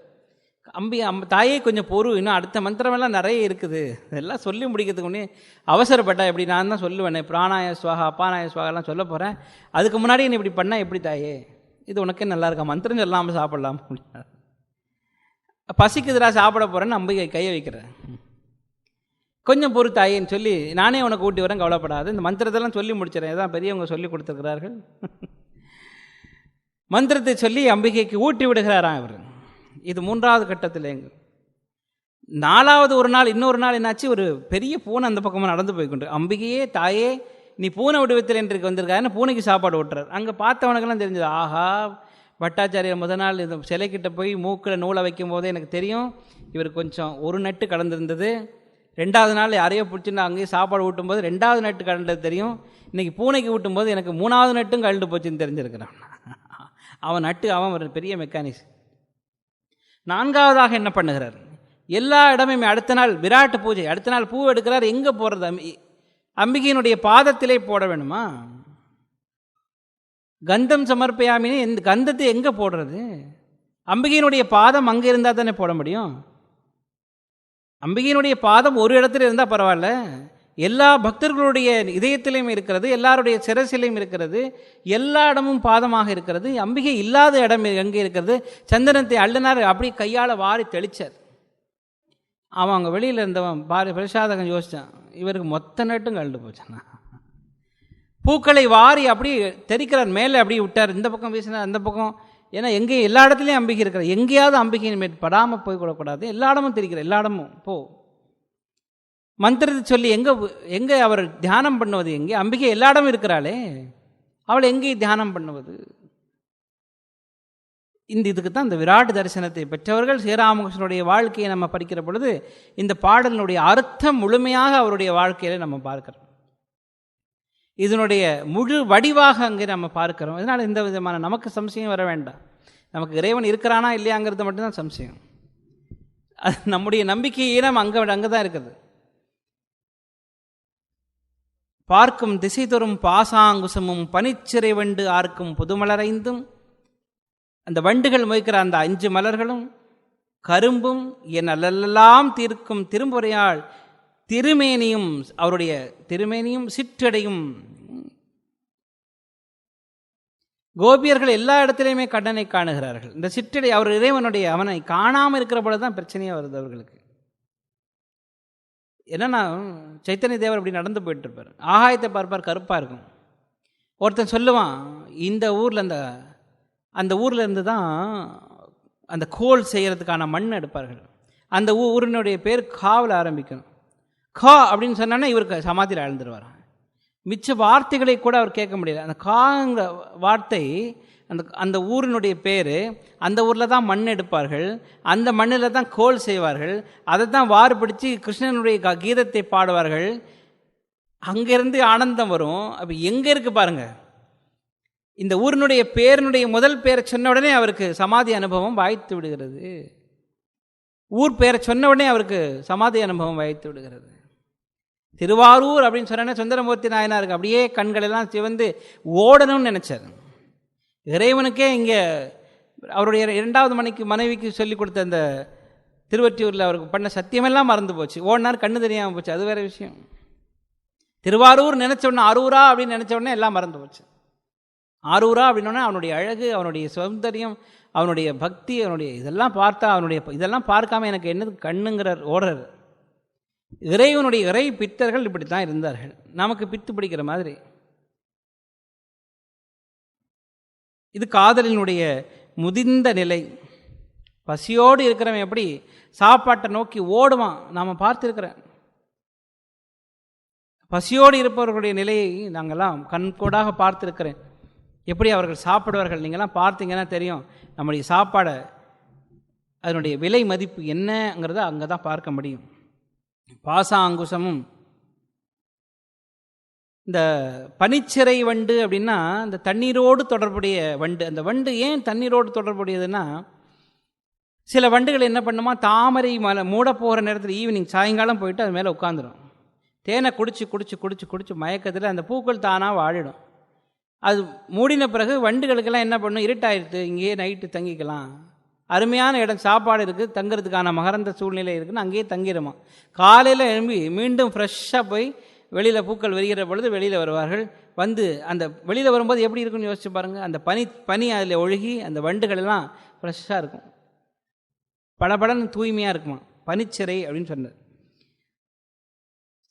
தாயே கொஞ்சம் பொறு, இன்னும் அடுத்த மந்திரமெல்லாம் நிறைய இருக்குது, இதெல்லாம் சொல்லி முடிக்கிறதுக்கு முன்னே அவசரப்பட்டா எப்படி? நான் தான் சொல்லுவேனே, பிராணாய சுவாகா அப்பானாய சுவாகெல்லாம் சொல்ல போகிறேன், அதுக்கு முன்னாடி நீ இப்படி பண்ணால் எப்படி தாயே? இது உனக்கே நல்லா இருக்கா? மந்திரம் சொல்லாமல் சாப்பிடலாம் அப்படின்னா, பசிக்குதுரா சாப்பிட போகிறேன்னு அம்பிகை கையை வைக்கிறேன். கொஞ்சம் பொறு தாயேன்னு சொல்லி, நானே உனக்கு ஊட்டி வரேன், கவலைப்படாது, இந்த மந்திரத்தெல்லாம் சொல்லி முடிச்சிடறேன், இதான் பெரியவங்க சொல்லி கொடுத்துருக்கிறார்கள். மந்திரத்தை சொல்லி அம்பிகைக்கு ஊட்டி விடுகிறாராம் இவர். இது மூன்றாவது கட்டத்தில். நாலாவது ஒரு நாள், இன்னொரு நாள் என்னாச்சு, ஒரு பெரிய பூனை அந்த பக்கமாக நடந்து போய்கொண்டு, அம்பிகையே தாயே நீ பூனை வடிவத்தில் இன்றைக்கு வந்திருக்காருன்னு பூனைக்கு சாப்பாடு ஓட்டுறார். அங்கே பார்த்தவனுக்கெல்லாம் தெரிஞ்சது, ஆஹா பட்டாச்சாரியர் முதல் நாள் இந்த சிலைக்கிட்ட போய் மூக்கில் நூலை வைக்கும் போதே எனக்கு தெரியும் இவர் கொஞ்சம் ஒரு நட்டு கடந்திருந்தது. ரெண்டாவது நாள் யாரையோ பிடிச்சின்னு அங்கேயே சாப்பாடு ஊட்டும் போது ரெண்டாவது நட்டு கலண்டது தெரியும். இன்றைக்கி பூனைக்கு ஊட்டும் போது எனக்கு மூணாவது நட்டும் கலண்டு போச்சுன்னு தெரிஞ்சிருக்கிறான். அவன் ஒரு பெரிய மெக்கானிக்ஸ். நான்காவதாக என்ன பண்ணுகிறார்? எல்லா இடமுமே அடுத்த நாள் விராட்டு பூஜை, அடுத்த நாள் பூ எடுக்கிறார். எங்கே போடுறது? அம்பிகையினுடைய பாதத்திலே போட வேணுமா? கந்தம் சமர்ப்பயாமின்னு இந்த கந்தத்தை எங்கே போடுறது? அம்பிகையினுடைய பாதம் அங்கே இருந்தால் தானே போட முடியும். அம்பிகையினுடைய பாதம் ஒரு இடத்துல இருந்தால் பரவாயில்ல, எல்லா பக்தர்களுடைய இதயத்திலையும் இருக்கிறது, எல்லாருடைய சிரசிலையும் இருக்கிறது, எல்லா இடமும் பாதமாக இருக்கிறது. அம்பிகை இல்லாத இடம் எங்கே இருக்கிறது? சந்தனத்தை அள்ளினார், அப்படி கையால் வாரி தெளித்தார். அவன் அங்கே வெளியில் இருந்தவன் பிரசாதகம் யோசித்தான், இவருக்கு மொத்த நட்டும் கழண்டு போச்சான். பூக்களை வாரி அப்படி தெரிக்கிறார், மேலே அப்படி விட்டார், இந்த பக்கம் வீசினார், அந்த பக்கம். ஏன்னா எங்கேயும் எல்லா இடத்துலையும் அம்பிகை இருக்கிறார், எங்கேயாவது அம்பிகையின் மேல் படாமல் போய்விடக்கூடாது, எல்லா இடமும் தெரிகிற, எல்லா இடமும் போ. மந்திரத்தை சொல்லி எங்கே அவர் தியானம் பண்ணுவது? எங்கே? அம்பிகை எல்லா இடமும் இருக்கிறாளே, அவள் எங்கே தியானம் பண்ணுவது? இதுக்கு தான் இந்த விராட் தரிசனத்தை பெற்றவர்கள். ஸ்ரீராமகிருஷ்ணனுடைய வாழ்க்கையை நம்ம படிக்கிற பொழுது இந்த பாடலினுடைய அர்த்தம் முழுமையாக அவருடைய வாழ்க்கையில் நம்ம பார்க்கிறோம். இதனுடைய முழு வடிவாக அங்கே நம்ம பார்க்கிறோம். அதனால் இந்த விதமான நமக்கு சம்சயம் வர வேண்டாம். நமக்கு இறைவன் இருக்கிறானா இல்லையாங்கிறது மட்டும்தான் சம்சயம். அது நம்முடைய நம்பிக்கை ஈனம் அங்கே தான் இருக்குது. பார்க்கும் திசை தோறும் பாசாங்குசமும் பனிச்சிறை வண்டு ஆர்க்கும் புதுமலரைந்தும், அந்த வண்டுகள் மொய்க்கிற அந்த 5 மலர்களும் கரும்பும் என் அல்லெல்லாம் தீர்க்கும் திரும்புரையாள் திருமேனியும், அவருடைய திருமேனியும் சிற்றடையும். கோபியர்கள் எல்லா இடத்திலையுமே கண்ணனை காணுகிறார்கள். இந்த சிற்றடை அவர் இறைவனுடைய, அவனை காணாமல் இருக்கிற பொழுதுதான் பிரச்சனையாக வருது அவர்களுக்கு. என்னன்னா சைத்தன்ய தேவர் அப்படி நடந்து போயிட்டு இருப்பார், ஆகாயத்தை பார்ப்பார், கருப்பாக இருக்கும். ஒருத்தன் சொல்லுவான், இந்த ஊரில் அந்த ஊரில் இருந்து தான் அந்த கோல் செய்கிறதுக்கான மண் எடுப்பார்கள். அந்த ஊரினுடைய பேர் காவில் ஆரம்பிக்கணும். கா அப்படின்னு சொன்னா இவருக்கு சமாதியில் ஆழ்ந்துருவார். மிச்ச வார்த்தைகளை கூட அவர் கேட்க முடியல. அந்த காங்கிற வார்த்தை, அந்த ஊரினுடைய பேர், அந்த ஊரில் தான் மண் எடுப்பார்கள், அந்த மண்ணில் தான் கோல் செய்வார்கள், அதை தான் வாறு பிடிச்சி கிருஷ்ணனுடைய கீதத்தை பாடுவார்கள். அங்கேருந்து ஆனந்தம் வரும். அப்போ எங்கே இருக்கு பாருங்க, இந்த ஊரினுடைய பேரினுடைய முதல் பேரை சொன்ன உடனே அவருக்கு சமாதி அனுபவம் வாய்த்து விடுகிறது. ஊர் பேரை சொன்ன உடனே அவருக்கு சமாதி அனுபவம் வாய்த்து விடுகிறது. திருவாரூர் அப்படின்னு சொன்ன சுந்தரமூர்த்தி நாயனாருக்கு அப்படியே கண்களெல்லாம் சிவந்து ஓடணும்னு நினைச்சார். இறைவனுக்கே இங்கே அவருடைய 2வது மனைவிக்கு சொல்லிக் கொடுத்த அந்த திருவொற்றியூரில் அவருக்கு பண்ண சத்தியமெல்லாம் மறந்து போச்சு. ஓடினார், கண்ணு தெரியாமல் போச்சு, அது வேற விஷயம். திருவாரூர் நினைச்ச உடனே, அரூரா அப்படின்னு நினைச்ச உடனே எல்லாம் மறந்து போச்சு. ஆரூரா அப்படின்னோடனே அவனுடைய அழகு, அவனுடைய சௌந்தரியம், அவனுடைய பக்தி, அவனுடைய இதெல்லாம் பார்த்தா, அவனுடைய இதெல்லாம் பார்க்காம எனக்கு என்னது கண்ணுங்கிறார், ஓடுறார். இறைவனுடைய இறை பித்தர்கள் இப்படித்தான் இருந்தார்கள், நமக்கு பித்து பிடிக்கிற மாதிரி. இது காதலினுடைய முதிர்ந்த நிலை. பசியோடு இருக்கிறவன் எப்படி சாப்பாட்டை நோக்கி ஓடுவான், நாம் பார்த்துருக்கிறேன். பசியோடு இருப்பவர்களுடைய நிலையை நாங்கள்லாம் கண்கூடாக பார்த்துருக்கிறேன். எப்படி அவர்கள் சாப்பிடுவார்கள் நீங்கள்லாம் பார்த்தீங்கன்னா தெரியும். நம்முடைய சாப்பாடை அதனுடைய விலை மதிப்பு என்னங்கிறத அங்கே தான் பார்க்க முடியும். பாசாங்குசமும் இந்த பனிச்சிறை வண்டு அப்படின்னா இந்த தண்ணீரோடு தொடர்புடைய வண்டு. அந்த வண்டு ஏன் தண்ணீரோடு தொடர்புடையதுன்னா, சில வண்டுகள் என்ன பண்ணுமா, தாமரை மலை மூட போகிற நேரத்தில் ஈவினிங் சாயங்காலம் போயிட்டு அது மேலே உட்காந்துரும். தேனை குடிச்சு குடிச்சு குடிச்சு குடிச்சு மயக்கத்தில் அந்த பூக்கள் தானாக வாழிடும். அது மூடின பிறகு வண்டுகளுக்கெல்லாம் என்ன பண்ணும், இருட்டாயிடுத்து, இங்கேயே நைட்டு தங்கிக்கலாம், அருமையான இடம், சாப்பாடு இருக்குது, தங்கிறதுக்கான மகரந்த சூழ்நிலை இருக்குன்னு அங்கேயே தங்கிடுமா. காலையில் எழும்பி மீண்டும் ஃப்ரெஷ்ஷாக போய் வெளியில் பூக்கள் விரிகிற பொழுது வெளியில் வருவார்கள். வந்து அந்த வெளியில் வரும்போது எப்படி இருக்குன்னு யோசிச்சு பாருங்கள். அந்த பனி அதில் ஒழுகி அந்த வண்டுகள் எல்லாம் ஃப்ரெஷ்ஷாக இருக்கும், படபடன்னு தூய்மையாக இருக்குமா. பனிச்சிறை அப்படின்னு சொன்னார்.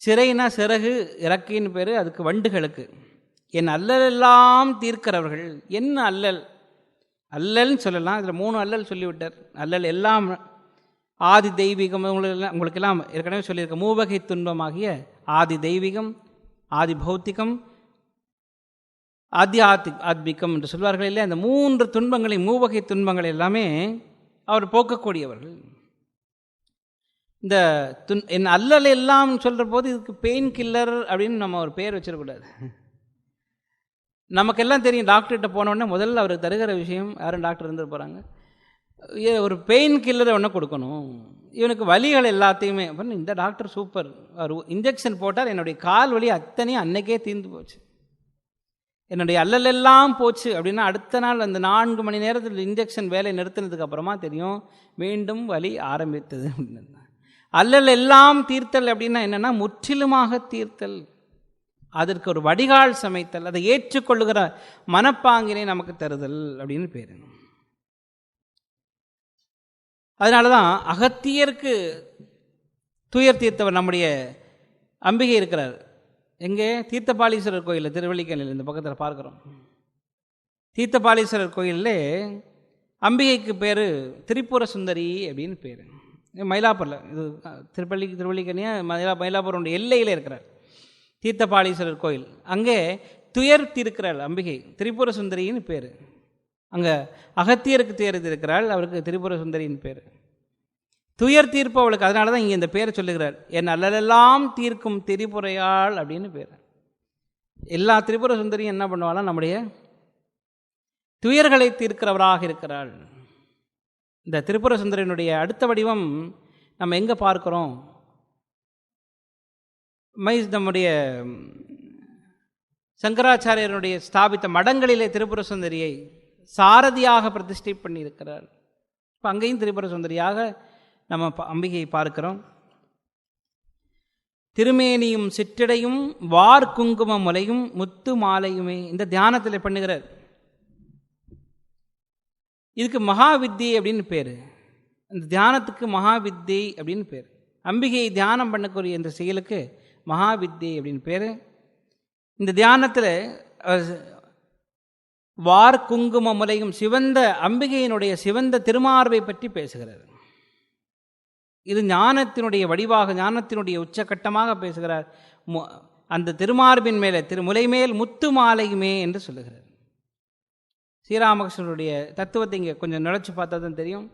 சிறைனா சிறகு, இறக்கைன்னு பேர் அதுக்கு வண்டுகளுக்கு. என் அல்லலெல்லாம் தீர்க்கிறவர்கள். என்ன அல்லல்? அல்லல்னு சொல்லலாம். இதில் 3 அல்லல் சொல்லிவிட்டார். அல்லல் எல்லாம் ஆதி தெய்வீகம். உங்களுக்கெல்லாம் ஏற்கனவே சொல்லியிருக்க மூவகை துன்பமாகிய ஆதி தெய்வீகம், ஆதி பௌத்திகம், ஆத்மிகம் என்று சொல்வார்கள் இல்லை. அந்த 3 துன்பங்களை, மூவகை துன்பங்கள் எல்லாமே அவர் போக்கக்கூடியவர்கள். இந்த என் அல்லல் எல்லாம் சொல்கிற போது இதுக்கு பெயின் கில்லர் அப்படின்னு நம்ம ஒரு பேர் வச்சிடக்கூடாது. நமக்கெல்லாம் தெரியும், டாக்டர்கிட்ட போனோடனே முதல்ல அவர் தருகிற விஷயம், யாரும் டாக்டர் இருந்துட்டு போகிறாங்க, ஒரு பெயின் கில்லரை ஒன்று கொடுக்கணும், இவனுக்கு வலிகள் எல்லாத்தையுமே. இந்த டாக்டர் சூப்பர், அவர் இன்ஜெக்ஷன் போட்டார், என்னுடைய கால் வலி அத்தனையும் அன்னைக்கே தீர்ந்து போச்சு, என்னுடைய அல்லல் எல்லாம் போச்சு அப்படின்னா அடுத்த நாள் அந்த 4 மணி நேரத்தில் இன்ஜெக்ஷன் வேலை நிறுத்தினதுக்கு அப்புறமா தெரியும் மீண்டும் வலி ஆரம்பித்தது. அல்லல் எல்லாம் தீர்த்தல் அப்படின்னா என்னென்னா முற்றிலுமாக தீர்த்தல், அதற்கு ஒரு வடிகால் சமைத்தல், அதை ஏற்றுக்கொள்ளுகிற மனப்பாங்கினை நமக்கு தருதல் அப்படின்னு பேர். அதனால தான் அகத்தியருக்கு துயர் தீர்த்தவர் நம்முடைய அம்பிகை இருக்கிறார். எங்கே? தீர்த்தபாலீஸ்வரர் கோயிலில், திருவள்ளிக்கேணியில் இந்த பக்கத்தில் பார்க்குறோம். தீர்த்தபாலீஸ்வரர் கோயிலில் அம்பிகைக்கு பேர் திரிபுர சுந்தரி அப்படின்னு பேர். மயிலாப்பூரில், இது திருவள்ளிக்கேணியா மயிலாப்பூருடைய எல்லையில் இருக்கிறார் தீர்த்தபாலீஸ்வரர் கோயில். அங்கே துயர் தீர்க்கிறாள் அம்பிகை, திரிபுர சுந்தரின்னு பேர். அங்கே அகத்தியருக்கு துயர் தீர்க்கிறாள், அவருக்கு திரிபுர சுந்தரின்னு பேர். துயர் தீர்ப்பவளுக்கு. அதனால தான் இங்கே இந்த பேரை சொல்லுகிறார், என் அல்லலெல்லாம் தீர்க்கும் திரிபுரையாள் அப்படின்னு பேர். எல்லா திரிபுர சுந்தரியும் என்ன பண்ணுவாள், நம்முடைய துயர்களை தீர்க்கிறவராக இருக்கிறாள். இந்த திரிபுர சுந்தரியினுடைய அடுத்த வடிவம் நம்ம எங்கே பார்க்கிறோம்? நம்முடைய சங்கராச்சாரியனுடைய ஸ்தாபித்த மடங்களிலே திரிபுர சுந்தரியை சாரதியாக பிரதிஷ்டை பண்ணியிருக்கிறார். இப்போ அங்கேயும் திரிபுர சுந்தரியாக நம்ம அம்பிகையை பார்க்கிறோம். திருமேனியும் சிற்றிடையும் வார் குங்கும முலையும் முத்து மாலையுமே இந்த தியானத்தில் பண்ணுகிறார். இதுக்கு மகாவித்யை அப்படின்னு பேர். இந்த தியானத்துக்கு மகாவித்யை அப்படின்னு பேர். அம்பிகையை தியானம் பண்ணக்கூடிய இந்த செயலுக்கு மகாவித்யை அப்படின்னு பேர். இந்த தியானத்தில் வார் குங்கும முலையும் சிவந்த அம்பிகையினுடைய சிவந்த திருமார்பை பற்றி பேசுகிறார். இது ஞானத்தினுடைய வடிவாக, ஞானத்தினுடைய உச்சகட்டமாக பேசுகிறார். அந்த திருமார்பின் மேலே திருமுலை மேல் முத்து மாலையுமே என்று சொல்லுகிறார். ஸ்ரீராமகிருஷ்ணனுடைய தத்துவத்தை இங்கே கொஞ்சம் நுழைச்சி பார்த்தா தான் தெரியும்.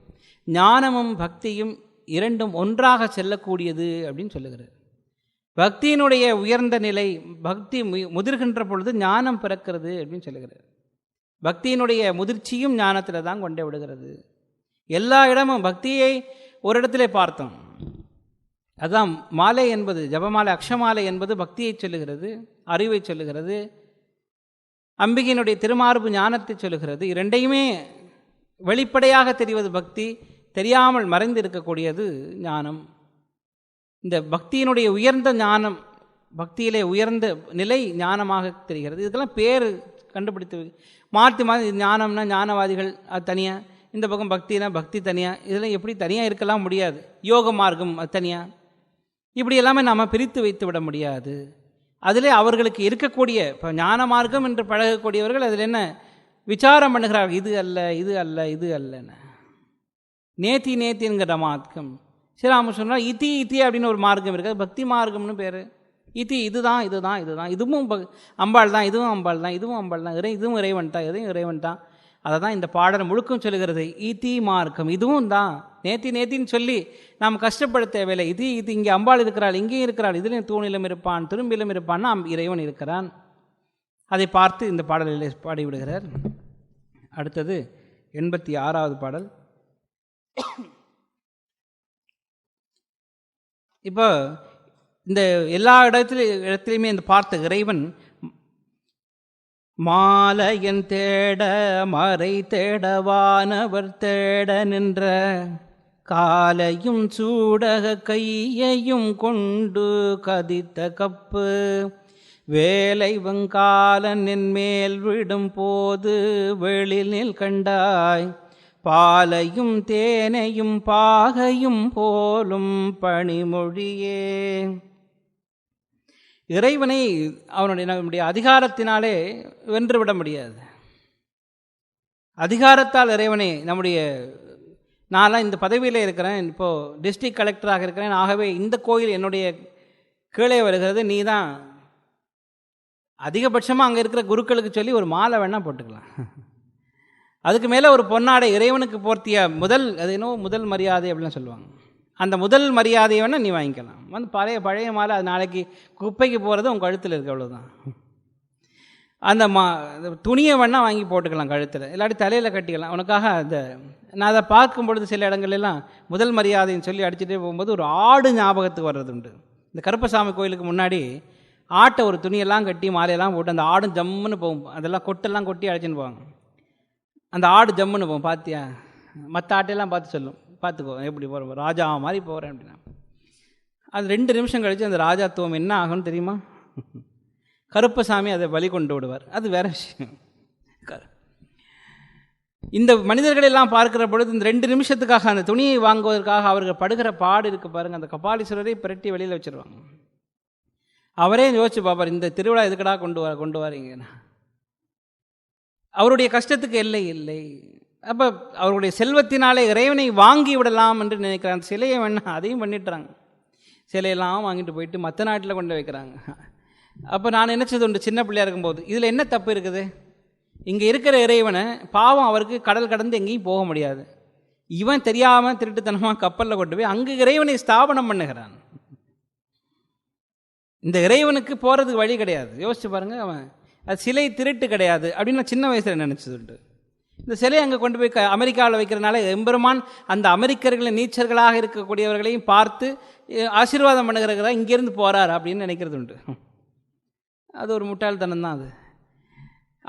ஞானமும் பக்தியும் இரண்டும் ஒன்றாக செல்லக்கூடியது அப்படின்னு சொல்லுகிறார். பக்தியினுடைய உயர்ந்த நிலை, பக்தி முதிர்கின்ற பொழுது ஞானம் பிறக்கிறது அப்படின்னு சொல்லுகிறார். பக்தியினுடைய முதிர்ச்சியும் ஞானத்தில் தான் கொண்டே விடுகிறது. எல்லா இடமும் பக்தியை ஒரு இடத்திலே பார்த்தோம். அதுதான் மாலை என்பது, ஜபமாலை அக்ஷமாலை என்பது பக்தியை சொல்லுகிறது, அறிவை சொல்லுகிறது. அம்பிகையினுடைய திருமார்பு ஞானத்தை சொல்லுகிறது. இரண்டையுமே வெளிப்படையாக தெரிவது பக்தி, தெரியாமல் மறைந்து இருக்கக்கூடியது ஞானம். இந்த பக்தியினுடைய உயர்ந்த ஞானம், பக்தியிலே உயர்ந்த நிலை ஞானமாக தெரிகிறது. இதுக்கெல்லாம் பேர் கண்டுபிடித்து மாற்றி மாற்றி ஞானம்னா ஞானவாதிகள் அது தனியாக, இந்த பக்கம் பக்தினா பக்தி தனியாக, இதெல்லாம் எப்படி தனியாக இருக்கலாம் முடியாது. யோக மார்க்கம் அது தனியாக, இப்படி எல்லாமே நாம் பிரித்து வைத்து விட முடியாது. அதிலே அவர்களுக்கு இருக்கக்கூடிய இப்போ ஞான மார்க்கம் என்று பழகக்கூடியவர்கள் அதில் என்ன விசாரம் பண்ணுகிறார்கள், இது அல்ல இது அல்ல இது அல்லன்னு. நேத்திங்கிற மார்க்கம் ஸ்ரீராம சொன்னால் இத்தி இத்தி அப்படின்னு ஒரு மார்க்கம் இருக்குது, பக்தி மார்க்கம்னு பேர். இதி இதுதான் இதுதான் இதுதான், இதுவும் அம்பாள் தான், இதுவும் அம்பாள் தான், இதுவும் அம்பாள் தான், இதுவும் இறைவன் தான், எதையும் இறைவன் தான். அதை தான் இந்த பாடல் முழுக்கும் சொல்லுகிறது. இதி மார்க்கம், இதுவும் தான். நேத்தின்னு சொல்லி நாம் கஷ்டப்பட தேவையில்லை. இது இங்கே அம்பாள் இருக்கிறாள், இங்கேயும் இருக்கிறாள், இதுலையும் தூணிலும் இருப்பான், திரும்பிலும் இருப்பான், இறைவன் இருக்கிறான். அதை பார்த்து இந்த பாடலில் பாடிவிடுகிறார். அடுத்தது 86வது பாடல். இப்போ இந்த எல்லா இடத்துலையுமே இந்த பார்த்த இறைவன் மாலையன் தேட மறை தேடவானவர் தேட நின்ற காலையும் சூடக கையையும் கொண்டு கதித்த கப்பு வேலை வெங்காலனின் மேல் விடும் போது வெளினில் கண்டாய் பாலையும் தேனையும் பாகையும் போலும் பணிமொழியே. இறைவனை நம்முடைய அதிகாரத்தினாலே வென்றுவிட முடியாது. அதிகாரத்தால் இறைவனை நான்லாம் இந்த பதவியில் இருக்கிறேன், இப்போது டிஸ்ட்ரிக்ட் கலெக்டராக இருக்கிறேன், ஆகவே இந்த கோயில் என்னுடைய கீழே வருகிறது, நீ தான் அதிகபட்சமாக அங்கே இருக்கிற குருக்களுக்கு சொல்லி ஒரு மாலை வேணால் போட்டுக்கலாம். அதுக்கு மேலே ஒரு பொன்னாடை இறைவனுக்கு போர்த்திய முதல் மரியாதை அப்படின்னு சொல்லுவாங்க. அந்த முதல் மரியாதையை வேணால் நீ வாங்கிக்கலாம். பழைய மாலை அது நாளைக்கு குப்பைக்கு போகிறது உங்கள் கழுத்தில் இருக்குது, அவ்வளோதான். அந்த துணியை வேணால் வாங்கி போட்டுக்கலாம் கழுத்தில், இல்லாட்டி தலையில் கட்டிக்கலாம். உனக்காக நான் அதை பார்க்கும் பொழுது சில இடங்கள்லாம் முதல் மரியாதைன்னு சொல்லி அடிச்சுட்டே போகும்போது ஒரு ஆடு ஞாபகத்துக்கு வர்றது உண்டு. இந்த கருப்பசாமி கோயிலுக்கு முன்னாடி ஆட்டை ஒரு துணியெல்லாம் கட்டி மாலையெல்லாம் போட்டு அந்த ஆடும் ஜம்முன்னு போகும். அதெல்லாம் கொட்டெல்லாம் கொட்டி அழைச்சின்னு போவாங்க. அந்த ஆடு ஜம்முன்னு போகும். பார்த்தியா, மற்ற ஆட்டையெல்லாம் பார்த்து சொல்லும், பார்த்துக்கோ எப்படி போகிறோம், ராஜா மாதிரி போகிறேன் அப்படின்னா. அது 2 நிமிஷம் கழித்து அந்த ராஜாத்துவம் என்ன ஆகும்னு தெரியுமா? கருப்பசாமி அதை வழி கொண்டு விடுவார். அது வேற விஷயம். இந்த மனிதர்களெல்லாம் பார்க்கிற பொழுது இந்த 2 நிமிஷத்துக்காக அந்த துணியை வாங்குவதற்காக அவர்கள் படுகிற பாடு இருக்கு பாருங்க. அந்த கபாலீஸ்வரரை பிரட்டி வெளியில் வச்சிருவாங்க. அவரே யோசிச்சு பார்ப்பார், இந்த திருவிழா எதுக்கடா கொண்டு வரீங்கன்னா. அவருடைய கஷ்டத்துக்கு எல்லை இல்லை. அப்போ அவருடைய செல்வத்தினாலே இறைவனை வாங்கி விடலாம் என்று நினைக்கிறாங்க. அந்த சிலையை வேணா அதையும் பண்ணிட்டுறாங்க. சிலையெல்லாம் வாங்கிட்டு போயிட்டு மற்ற நாட்டில் கொண்டு வைக்கிறாங்க. அப்போ நான் நினச்சது உண்டு சின்ன பிள்ளையாக இருக்கும்போது, இதில் என்ன தப்பு இருக்குது? இங்கே இருக்கிற இறைவனை பாவம் அவருக்கு கடல் கடந்து எங்கேயும் போக முடியாது. இவன் தெரியாமல் திருட்டுத்தனமாக கப்பலில் கொண்டு போய் அங்கு இறைவனை ஸ்தாபனம் பண்ணுகிறான். இந்த இறைவனுக்கு போகிறதுக்கு வழி கிடையாது. யோசிச்சு பாருங்க. அவன் அது சிலை திருட்டு கிடையாது அப்படின்னு நான் சின்ன வயசில் நினச்சது உண்டு. இந்த சிலையை அங்கே கொண்டு போய் அமெரிக்காவில் வைக்கிறனால எம்பெருமான் அந்த அமெரிக்கர்களின் நீச்சர்களாக இருக்கக்கூடியவர்களையும் பார்த்து ஆசீர்வாதம் பண்ணுகிறதா இங்கேருந்து போகிறார் அப்படின்னு நினைக்கிறது உண்டு. அது ஒரு முட்டாள்தனம் தான். அது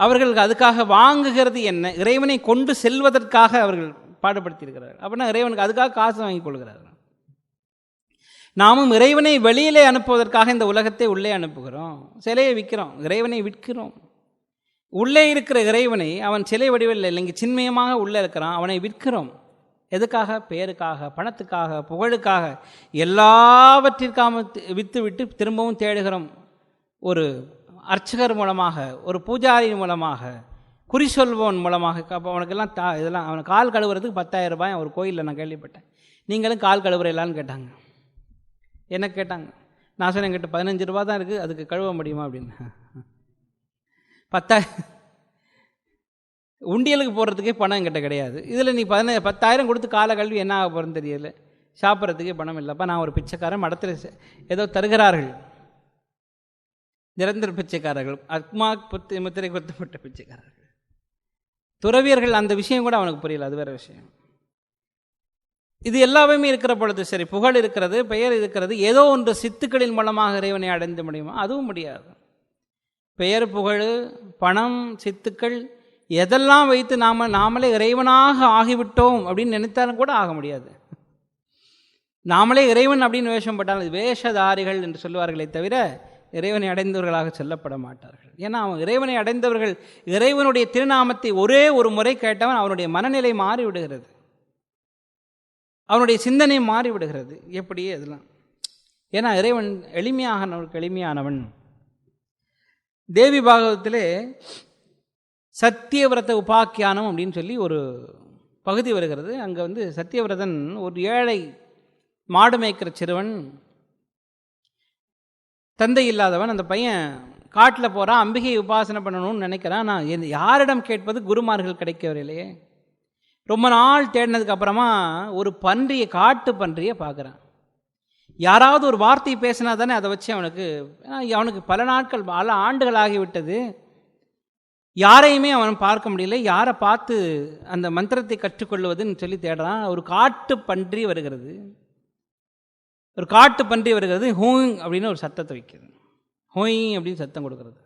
அவர்களுக்கு அதுக்காக வாங்குகிறது என்ன? இறைவனை கொண்டு செல்வதற்காக அவர்கள் பாடுபடுத்தியிருக்கிறார்கள். அப்படின்னா இறைவனுக்கு அதுக்காக காசு வாங்கி கொள்கிறார்கள். நாமும் இறைவனை வெளியிலே அனுப்புவதற்காக இந்த உலகத்தை உள்ளே அனுப்புகிறோம். சிலையை விற்கிறோம், இறைவனை விற்கிறோம். உள்ளே இருக்கிற இறைவனை அவன் சிலை வடிவில் இல்லைங்க, சின்மயமாக உள்ளே இருக்கிறான், அவனை விற்கிறோம். எதுக்காக? பெயருக்காக, பணத்துக்காக, புகழுக்காக, எல்லாவற்றிற்காக விற்று விட்டு திரும்பவும் தேடுகிறோம். ஒரு அர்ச்சகர் மூலமாக, ஒரு பூஜாரி மூலமாக, குறி சொல்வோன் மூலமாக. அப்போ அவனுக்கெல்லாம் இதெல்லாம் அவனை கால் கழுவுறதுக்கு 10,000 ரூபாய் ஒரு கோயிலில் நான் கேள்விப்பட்டேன். நீங்களும் கால் கழுவுறையிலான்னு கேட்டாங்க. என்ன கேட்டாங்க? நான் சொன்னேன், என்கிட்ட 15 ரூபா தான் இருக்குது, அதுக்கு கழுவ முடியுமா அப்படின்னு. 10,000 உண்டியலுக்கு போடுறதுக்கே பணம் என்கிட்ட கிடையாது. இதில் நீ 10,000 கொடுத்து காலை கழுவி என்ன ஆக போகிறேன்னு தெரியல. சாப்பிட்றதுக்கே பணம் இல்லைப்பா, நான் ஒரு பிச்சைக்காரன், மடத்தில் ஏதோ தருகிறார்கள், நிரந்தர பிச்சைக்காரர்கள், அக்மா முத்திரை கொத்தப்பட்ட பிச்சைக்காரர்கள், துறவியர்கள். அந்த விஷயம் கூட அவனுக்கு புரியல, அது வேற விஷயம். இது எல்லாமே இருக்கிற பொழுது சரி, புகழ் இருக்கிறது, பெயர் இருக்கிறது, ஏதோ ஒன்று சித்துக்களின் மூலமாக இறைவனை அடைந்து முடியுமா? அதுவும் முடியாது. பெயர், புகழ், பணம், சித்துக்கள் எதெல்லாம் வைத்து நாமளே இறைவனாக ஆகிவிட்டோம் அப்படின்னு நினைத்தாலும் கூட ஆக முடியாது. நாமளே இறைவன் அப்படின்னு வேஷம் போட்டாலும் வேஷதாரிகள் என்று சொல்லுவார்களே தவிர இறைவனை அடைந்தவர்களாக சொல்லப்பட மாட்டார்கள். ஏன்னா அவன் இறைவனை அடைந்தவர்கள் இறைவனுடைய திருநாமத்தை ஒரே ஒரு முறை கேட்டவன் அவனுடைய மனநிலை மாறிவிடுகிறது, அவனுடைய சிந்தனை மாறிவிடுகிறது. எப்படி அதெல்லாம்? ஏன்னா இறைவன் எளிமையானவன். தேவி பாகவதத்திலே சத்தியவிரத உபாக்கியானம் அப்படின்னு சொல்லி ஒரு பகுதி வருகிறது. அங்கே சத்தியவிரதன் ஒரு ஏழை மாடு மேய்க்கிற சிறுவன் தந்தை இல்லாதவன். அந்த பையன் காட்டில் போகிறான், அம்பிகையை உபாசனை பண்ணணும்னு நினைக்கிறான். நான் யாரிடம் கேட்பது, குருமார்கள் கிடைக்கவில்லையே. ரொம்ப நாள் தேடினதுக்கு அப்புறமா ஒரு பன்றியை, காட்டு பன்றியை பார்க்குறான். யாராவது ஒரு வார்த்தை பேசினா தானே அதை வச்சு அவனுக்கு பல நாட்கள், பல ஆண்டுகள் ஆகிவிட்டது, யாரையுமே அவன் பார்க்க முடியல. யாரை பார்த்து அந்த மந்திரத்தை கற்றுக்கொள்வதுன்னு சொல்லி தேடுறான். ஒரு காட்டு பன்றி வருகிறது. ஒரு காட்டு பன்றி வருகிறது. ஹூங் அப்படின்னு ஒரு சத்தத்தை வைக்கிறது. ஹோய் அப்படின்னு சத்தம் கொடுக்கறது.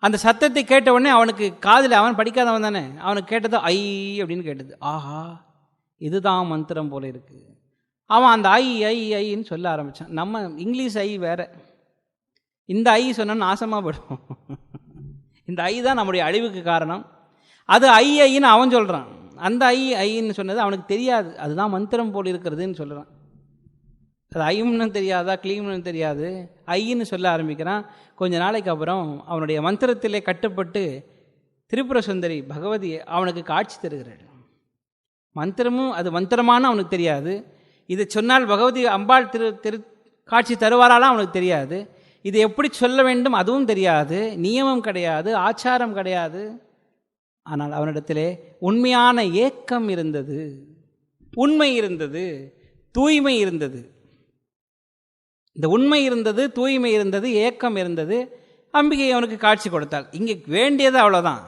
அந்த சத்தத்தை கேட்ட உடனே அவனுக்கு காதில், அவன் படிக்காதவன் தானே, அவனுக்கு கேட்டது ஐ அப்படின்னு கேட்டது. ஆஹா, இதுதான் மந்திரம் போல இருக்கு. அவன் அந்த ஐ ஐ ஐன்னு சொல்ல ஆரம்பித்தான். நம்ம இங்கிலீஷ் ஐ வேற, இந்த ஐ சொன்னா நாசமாக போயிடும். இந்த ஐ தான் நம்முடைய அழிவுக்கு காரணம். அது ஐ ஐன்னு அவன் சொல்கிறான். அந்த ஐன்னு சொன்னது அவனுக்கு தெரியாது. அதுதான் மந்திரம் போல் இருக்கிறதுன்னு சொல்கிறான். அது ஐம்னு தெரியாதா, கிளீம்னு தெரியாது, ஐன்னு சொல்ல ஆரம்பிக்கிறான். கொஞ்ச நாளைக்கு அப்புறம் அவனுடைய மந்திரத்திலே கட்டுப்பட்டு திரிபுர சுந்தரி பகவதி அவனுக்கு காட்சி தருகிறாள். மந்திரமும் அது மந்திரமான அவனுக்கு தெரியாது. இது சொன்னால் பகவதி அம்பாள் காட்சி தருவாராலாம் அவனுக்கு தெரியாது. இது எப்படி சொல்ல வேண்டும் அதுவும் தெரியாது. நியமம் கிடையாது, ஆச்சாரம் கிடையாது. ஆனால் அவனிடத்திலே உண்மையான ஏக்கம் இருந்தது, உண்மை இருந்தது, தூய்மை இருந்தது. இந்த உண்மை இருந்தது, தூய்மை இருந்தது, ஏக்கம் இருந்தது. அம்பிகை அவனுக்கு காட்சி கொடுத்தாள். இங்கே வேண்டியது அவ்வளோதான்.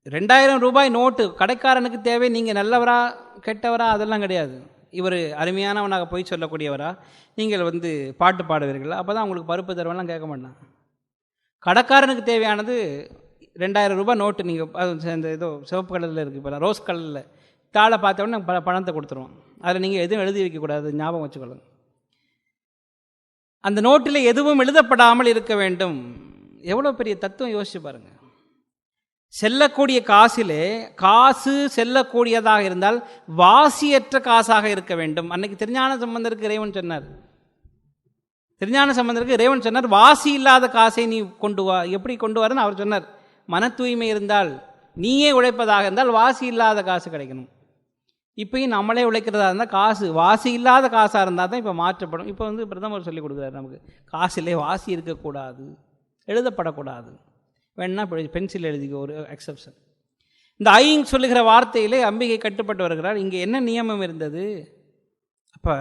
2000 ரூபாய் நோட்டு கடைக்காரனுக்கு தேவை. நீங்கள் நல்லவரா கெட்டவரா அதெல்லாம் கிடையாது. இவர் அருமையானவனாக போய் சொல்லக்கூடியவரா, நீங்கள் பாட்டு பாடுவீர்களா, அப்போ தான் உங்களுக்கு பருப்பு தருவெல்லாம் கேட்க மாட்டான். கடைக்காரனுக்கு தேவையானது 2000 ரூபாய் நோட்டு. நீங்கள் இந்த ஏதோ சிவப்பு கலரில் இருக்குது, இப்போ ரோஸ் கலரில் தாளை பார்த்த உடனே பணத்தை கொடுத்துருவோம். அதில் நீங்கள் எதுவும் எழுதி வைக்கக்கூடாது, ஞாபகம் வச்சுக்கொள்ளுங்க. அந்த நோட்டில் எதுவும் எழுதப்படாமல் இருக்க வேண்டும். எவ்வளோ பெரிய தத்துவம் யோசிச்சு பாருங்கள். செல்லக்கூடிய காசிலே காசு செல்லக்கூடியதாக இருந்தால் வாசியற்ற காசாக இருக்க வேண்டும். அன்னைக்கு திருஞான சம்பந்தருக்கு இறைவன் சொன்னார். திருஞான சம்பந்தருக்கு இறைவன் சொன்னார், வாசி இல்லாத காசை நீ கொண்டு வா. எப்படி கொண்டு வரன்னு அவர் சொன்னார். மன தூய்மை இருந்தால், நீயே உழைப்பதாக இருந்தால் வாசி இல்லாத காசு கிடைக்கணும். இப்பயும் நம்மளே உழைக்கிறதா இருந்தால் காசு வாசி இல்லாத காசாக இருந்தால் தான் இப்போ மாற்றப்படும். இப்போ பிரதமர் சொல்லி கொடுக்குறாரு நமக்கு, காசிலே வாசி இருக்கக்கூடாது, எழுதப்படக்கூடாது, வேணா பென்சில் எழுதிக்க, ஒரு எக்ஸப்ஷன். இந்த ஐங் சொல்லுகிற வார்த்தையிலே அம்பிகை கட்டுப்பட்டு வருகிறார். இங்கே என்ன நியமம் இருந்தது? அப்போ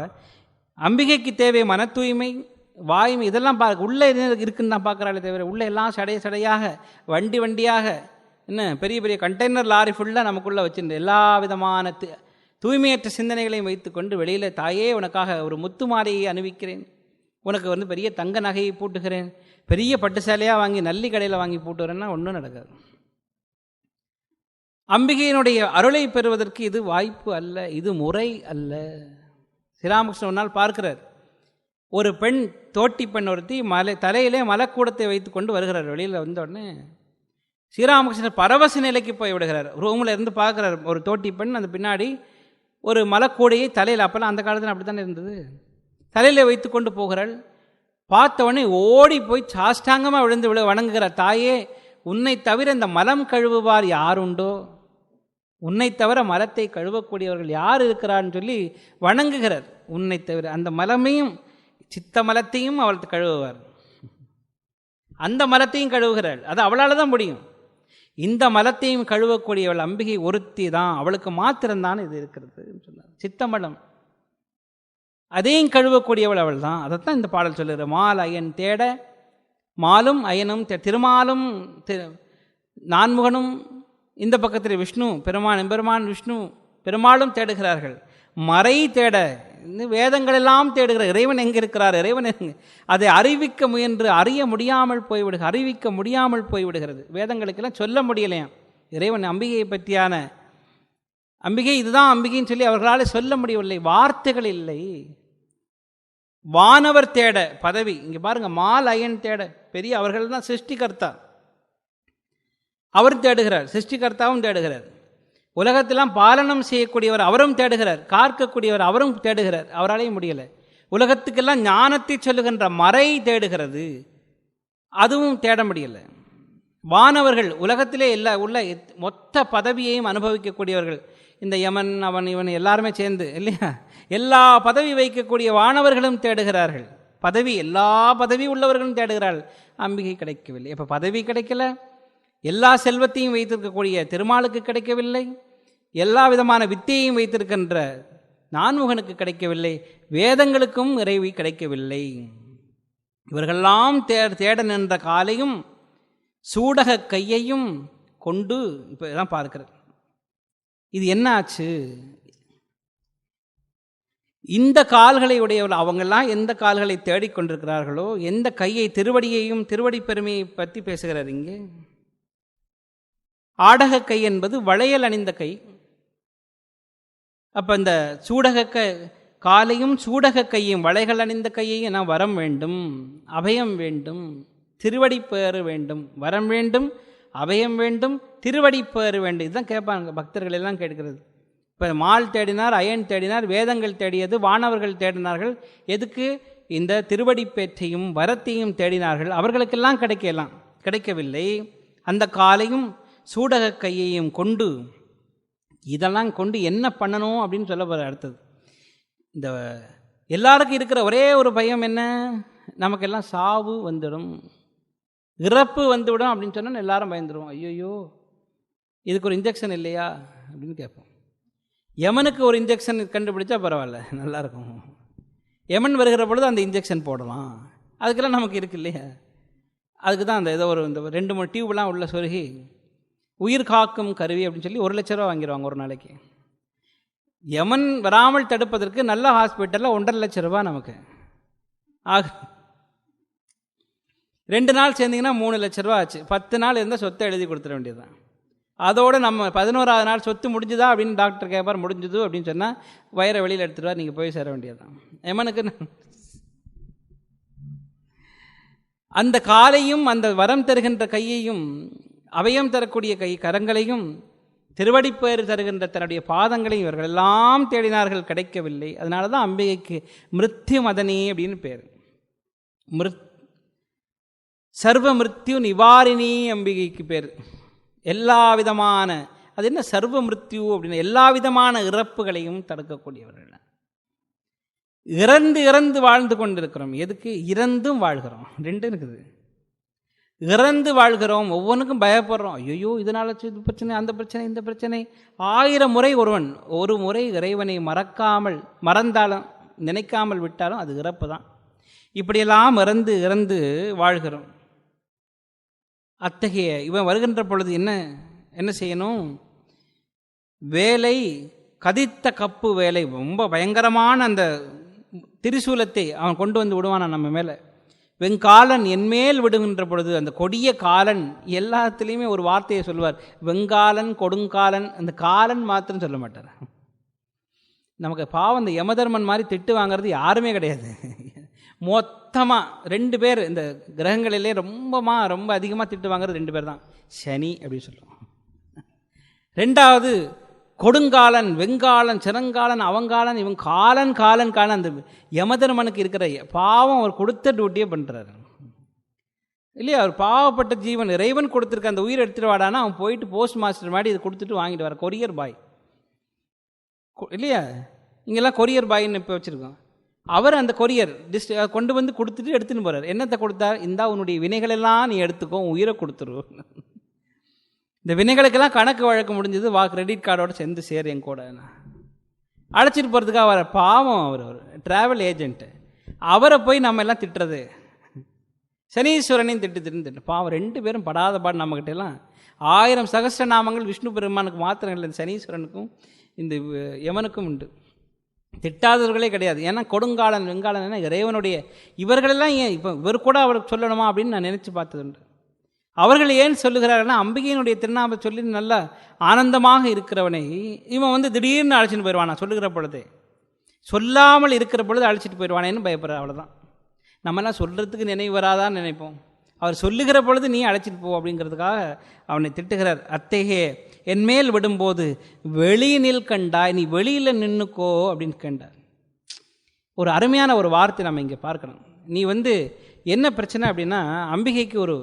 அம்பிகைக்கு தேவை மன தூய்மை, வாய்மை, இதெல்லாம் உள்ளே இருக்குன்னு தான் பார்க்குறாளே தவிர, உள்ளே எல்லாம் சடையாக வண்டியாக என்ன பெரிய பெரிய கண்டெய்னர் லாரி ஃபுல்லாக நமக்குள்ளே வச்சுருந்த எல்லா விதமான தூய்மையற்ற சிந்தனைகளையும் வைத்துக்கொண்டு வெளியில், தாயே உனக்காக ஒரு முத்து மாலையை அணிவிக்கிறேன், உனக்கு பெரிய தங்க நகையை பூட்டுகிறேன், பெரிய பட்டு சேலையாக வாங்கி நல்லி கடையில் வாங்கி போட்டுறேன்னா ஒன்றும் நடக்காது. அம்பிகையினுடைய அருளை பெறுவதற்கு இது வாய்ப்பு அல்ல, இது முறை அல்ல. ஸ்ரீராமகிருஷ்ணன் ஒரு நாள் பார்க்கிறார். ஒரு பெண், தோட்டி பெண் ஒருத்தி தலையிலே மலக்கூடத்தை வைத்து கொண்டு வருகிறார். வெளியில் வந்த உடனே ஸ்ரீராமகிருஷ்ணர் பரவச நிலைக்கு போய் விடுகிறார். ரூமில் இருந்து பார்க்குறார். ஒரு தோட்டி பெண் அந்த பின்னாடி ஒரு மலக்கூடையை தலையில், அப்போல்லாம் அந்த காலத்தில் அப்படி தானே இருந்தது, தலையில் வைத்து கொண்டு போகிறாள். பார்த்தவொடனே ஓடி போய் சாஷ்டாங்கமாக விழுந்து வணங்குகிறார். தாயே, உன்னை தவிர இந்த மலம் கழுவுவார் யார் உண்டோ, உன்னை தவிர மலத்தை கழுவக்கூடியவர்கள் யார் இருக்கிறான்னு சொல்லி வணங்குகிறார். உன்னை தவிர அந்த மலமையும், சித்த மலத்தையும் அவள் கழுவுவார், அந்த மலத்தையும் கழுவுகிறாள். அது அவளால் தான் முடியும். இந்த மலத்தையும் கழுவக்கூடியவள் அம்பிகை ஒருத்தி தான், அவளுக்கு மாத்திரம்தான் இது இருக்கிறது சொன்னார். சித்தமலம் அதையும் கழுவக்கூடியவள் அவள் தான். அதைத்தான் இந்த பாடல் சொல்லுகிற. மால் அயன் தேட, மாலும் அயனும் திருமாலும் நான்முகனும், இந்த பக்கத்தில் விஷ்ணு பெருமான், எம்பெருமான் விஷ்ணு பெருமாளும் தேடுகிறார்கள். மறை தேட, வேதங்களெல்லாம் தேடுகிற இறைவன் எங்கே இருக்கிறார், இறைவன் எங்கே, அதை அறிவிக்க முயன்று அறிய முடியாமல் அறிவிக்க முடியாமல் போய்விடுகிறது. வேதங்களுக்கெல்லாம் சொல்ல முடியலையாம் இறைவன் அம்பிகையை பற்றியான, அம்பிகை இதுதான் அம்பிகைன்னு சொல்லி அவர்களால் சொல்ல முடியவில்லை, வார்த்தைகள் இல்லை. வானவர் தேட பதவி, இங்கே பாருங்க, மால் அயன் தேட, பெரிய அவர்கள் தான் சிருஷ்டிகர்த்தா, அவர் தேடுகிறார், சிருஷ்டிகர்த்தாவும் தேடுகிறார். உலகத்தெல்லாம் பாலனம் செய்யக்கூடியவர் அவரும் தேடுகிறார், காக்கக்கூடியவர் அவரும் தேடுகிறார், அவராலேயும் முடியலை. உலகத்துக்கெல்லாம் ஞானத்தை சொல்லுகின்ற மறை தேடுகிறது, அதுவும் தேட முடியலை. வானவர்கள் உலகத்திலே உள்ள மொத்த பதவியையும் அனுபவிக்கக்கூடியவர்கள், இந்த யமன் அவன் இவன் எல்லாருமே சேர்ந்து இல்லையா, எல்லா பதவி வைக்கக்கூடிய வானவர்களும் தேடுகிறார்கள், பதவி எல்லா பதவி உள்ளவர்களும் தேடுகிறார்கள், அம்பிகை கிடைக்கவில்லை. இப்போ பதவி கிடைக்கல, எல்லா செல்வத்தையும் வைத்திருக்கக்கூடிய திருமாலுக்கு கிடைக்கவில்லை, எல்லா விதமான வித்தையையும் வைத்திருக்கின்ற நான்முகனுக்கு கிடைக்கவில்லை, வேதங்களுக்கும் இறைவி கிடைக்கவில்லை. இவர்களெல்லாம் தேட நின்ற காலையும் சூடக கையையும் கொண்டு இப்போ தான் பார்க்கிறார். இது என்ன ஆச்சு? இந்த கால்களை உடையவர்கள் அவங்கெல்லாம் எந்த கால்களை தேடிக்கொண்டிருக்கிறார்களோ, எந்த கையை, திருவடியையும் திருவடி பெருமையை பற்றி பேசுகிறார் இங்கே. ஆடக கை என்பது வளையல் அணிந்த கை. அப்போ இந்த சூடக காலையும் சூடக கையும் வளைகள் அணிந்த கையையும் நான் வரம் வேண்டும், அபயம் வேண்டும், திருவடி பேறு வேண்டும், வரம் வேண்டும், அபயம் வேண்டும், திருவடி பேறு வேண்டும். இதுதான் கேட்பாங்க பக்தர்கள் எல்லாம் கேட்கிறது. இப்போ மால் தேடினார், அயன் தேடினார், வேதங்கள் தேடியது, வானவர்கள் தேடினார்கள். எதுக்கு? இந்த திருவடி பேற்றையும் வரத்தையும் தேடினார்கள். அவர்களுக்கெல்லாம் கிடைக்கவில்லை. அந்த காலையும் சூடக கையையும் கொண்டு இதெல்லாம் கொண்டு என்ன பண்ணணும் அப்படின்னு சொல்ல போகிற. அடுத்தது இந்த எல்லாருக்கும் இருக்கிற ஒரே ஒரு பயம் என்ன? நமக்கெல்லாம் சாவு வந்துடும், இறப்பு வந்துவிடும் அப்படின்னு சொன்னால் எல்லாரும் பயந்துடும். ஐயோ இதுக்கு ஒரு இன்ஜெக்ஷன் இல்லையா அப்படின்னு கேட்போம். யமனுக்கு ஒரு இன்ஜெக்ஷன் கண்டுபிடிச்சா பரவாயில்ல, நல்லாயிருக்கும். யமன் வருகிற பொழுது அந்த இன்ஜெக்ஷன் போடலாம். அதுக்கெல்லாம் நமக்கு இருக்கு இல்லையா? அதுக்கு தான் அந்த ஏதோ ஒரு இந்த 2-3 டியூப்லாம் உள்ள சொருகி உயிர் காக்கும் கருவி அப்படின்னு சொல்லி 1 லட்ச ரூபா வாங்கிடுவாங்க ஒரு நாளைக்கு. யமன் வராமல் தடுப்பதற்கு நல்ல ஹாஸ்பிட்டலில் 1.5 லட்ச ரூபா நமக்கு ஆக. 2 நாள் சேர்ந்திங்கன்னா 3 லட்ச ரூபா ஆச்சு. 10 நாள் இருந்தால் சொத்தை எழுதி கொடுத்துட வேண்டியதுதான். அதோடு நம்ம 11ஆவது நாள் சொத்து முடிஞ்சுதா அப்படின்னு டாக்டர் கேட்பார். முடிஞ்சுது அப்படின்னு சொன்னால் வயிறை வெளியில் எடுத்துடுவா, நீங்கள் போய் சேர வேண்டியதுதான். யமனுக்கு அந்த காலையும் அந்த வரம் தருகின்ற கையையும் அபயம் தரக்கூடிய கரங்களையும் திருவடிப்பேறு தருகின்ற தன்னுடைய பாதங்களையும் இவர்கள் எல்லாம் தேடினார்கள், கிடைக்கவில்லை. அதனால தான் அம்பிகைக்கு மிருத்யு மதனி அப்படின்னு பேர். சர்வ மிருத்யு நிவாரிணி அம்பிகைக்கு பேர். எல்லா விதமான, அது என்ன சர்வ மிருத்யு அப்படின்னா எல்லா விதமான இறப்புகளையும் தடுக்கக்கூடியவர்கள். இறந்து வாழ்ந்து கொண்டிருக்கிறோம். எதுக்கு? இறந்தும் வாழ்கிறோம். 2 இருக்குது. இறந்து வாழ்கிறோம், ஒவ்வொன்றுக்கும் பயப்படுறோம். ஐயோ இதனால் இது பிரச்சனை, அந்த பிரச்சனை, இந்த பிரச்சனை. 1000 முறை ஒரு முறை இறைவனை மறந்தாலும் நினைக்காமல் விட்டாலும் அது இறப்பு தான். இப்படியெல்லாம் இறந்து வாழ்கிறோம். அத்தகைய இவன் வருகின்ற பொழுது என்ன செய்யணும்? வேலை கதித்த கப்பு வேலை, ரொம்ப பயங்கரமான அந்த திரிசூலத்தை அவன் கொண்டு வந்து விடுவானா நம்ம மேலே. வெங்காலன் என்மேல் விடுகின்ற பொழுது அந்த கொடிய காலன் எல்லாத்துலேயுமே ஒரு வார்த்தையை சொல்லுவார், வெங்காலன் கொடுங்காலன். அந்த காலன் மாத்திரம் சொல்ல மாட்டார். நமக்கு பாவம் இந்த யமதர்மன் மாதிரி திட்டு வாங்கிறது யாருமே கிடையாது. மொத்தமாக 2 பேர் இந்த கிரகங்களிலே ரொம்ப அதிகமாக திட்டு வாங்கிறது 2 பேர் தான். சனி அப்படின்னு சொல்லுவோம். 2வது கொடுங்காலன், வெங்காலன், சிறங்காலன், அவங்காலன், இவன் காலன். அந்த யமதர்மனுக்கு இருக்கிற பாவம் அவர் கொடுத்த டியூட்டியே பண்ணுறாரு இல்லையா? அவர் பாவப்பட்ட ஜீவன், இறைவன் கொடுத்துருக்க அந்த உயிரை எடுத்துகிட்டு வாடானா அவன் போயிட்டு போஸ்ட் மாஸ்டர் மாதிரி இதை கொடுத்துட்டு வாங்கிட்டு வர. கொரியர் பாய் இல்லையா? இங்கெல்லாம் கொரியர் பாயின்னு இப்போ வச்சுருக்கோம். அவர் அந்த கொரியர் கொண்டு வந்து கொடுத்துட்டு எடுத்துன்னு போகிறார். என்னத்தை கொடுத்தார்? இந்தா உன்னுடைய வினைகளெல்லாம் நீ எடுத்துக்கோ, உயிரை கொடுத்துரு. இந்த வினைகளுக்கெல்லாம் கணக்கு வழக்கு முடிஞ்சது, வா கிரெடிட் கார்டோட சேர்ந்து சேர் என் கூட அழைச்சிட்டு போகிறதுக்காக வர. பாவம் அவர் ட்ராவல் ஏஜென்ட்டு. அவரை போய் நம்ம எல்லாம் திட்டுறது, சனீஸ்வரனையும் திட்டு பாவம். 2 பேரும் படாத பாடு நம்மக்கிட்ட எல்லாம். 1000 சகஸ்ரநாமங்கள் விஷ்ணு பெருமானுக்கு மாத்திரம் இல்லை, சனீஸ்வரனுக்கும் இந்த யமனுக்கும் உண்டு. திட்டாதவர்களே கிடையாது. ஏன்னா கொடுங்காலன் வெங்காலன் என்ன இறைவனுடைய. இவர்களெல்லாம் ஏன் இப்போ இவர் கூட அவருக்கு சொல்லணுமா அப்படின்னு நான் நினச்சி பார்த்ததுண்டு. அவர்கள் ஏன் சொல்லுகிறார்கள்னா, அம்பிகையினுடைய திருநாம சொல்லி நல்லா ஆனந்தமாக இருக்கிறவனை இவன் திடீர்னு அழைச்சிட்டு போயிடுவானா. சொல்லுகிற பொழுதே சொல்லாமல் இருக்கிற பொழுது அழைச்சிட்டு போயிடுவானேன்னு பயப்படுற. அவ்வளோதான். நம்மெல்லாம் சொல்கிறதுக்கு நினைவு வராதான்னு நினைப்போம். அவர் சொல்லுகிற பொழுது நீ அழைச்சிட்டு போ அப்படிங்கிறதுக்காக அவனை திட்டுகிறார். அத்தகைய என்மேல் விடும்போது வெளியினில் கண்டாய், நீ வெளியில் நின்றுக்கோ அப்படின்னு கண்டார். ஒரு அருமையான ஒரு வார்த்தை நம்ம இங்கே பார்க்கணும். நீ என்ன பிரச்சனை அப்படின்னா, அம்பிகைக்கு ஒரு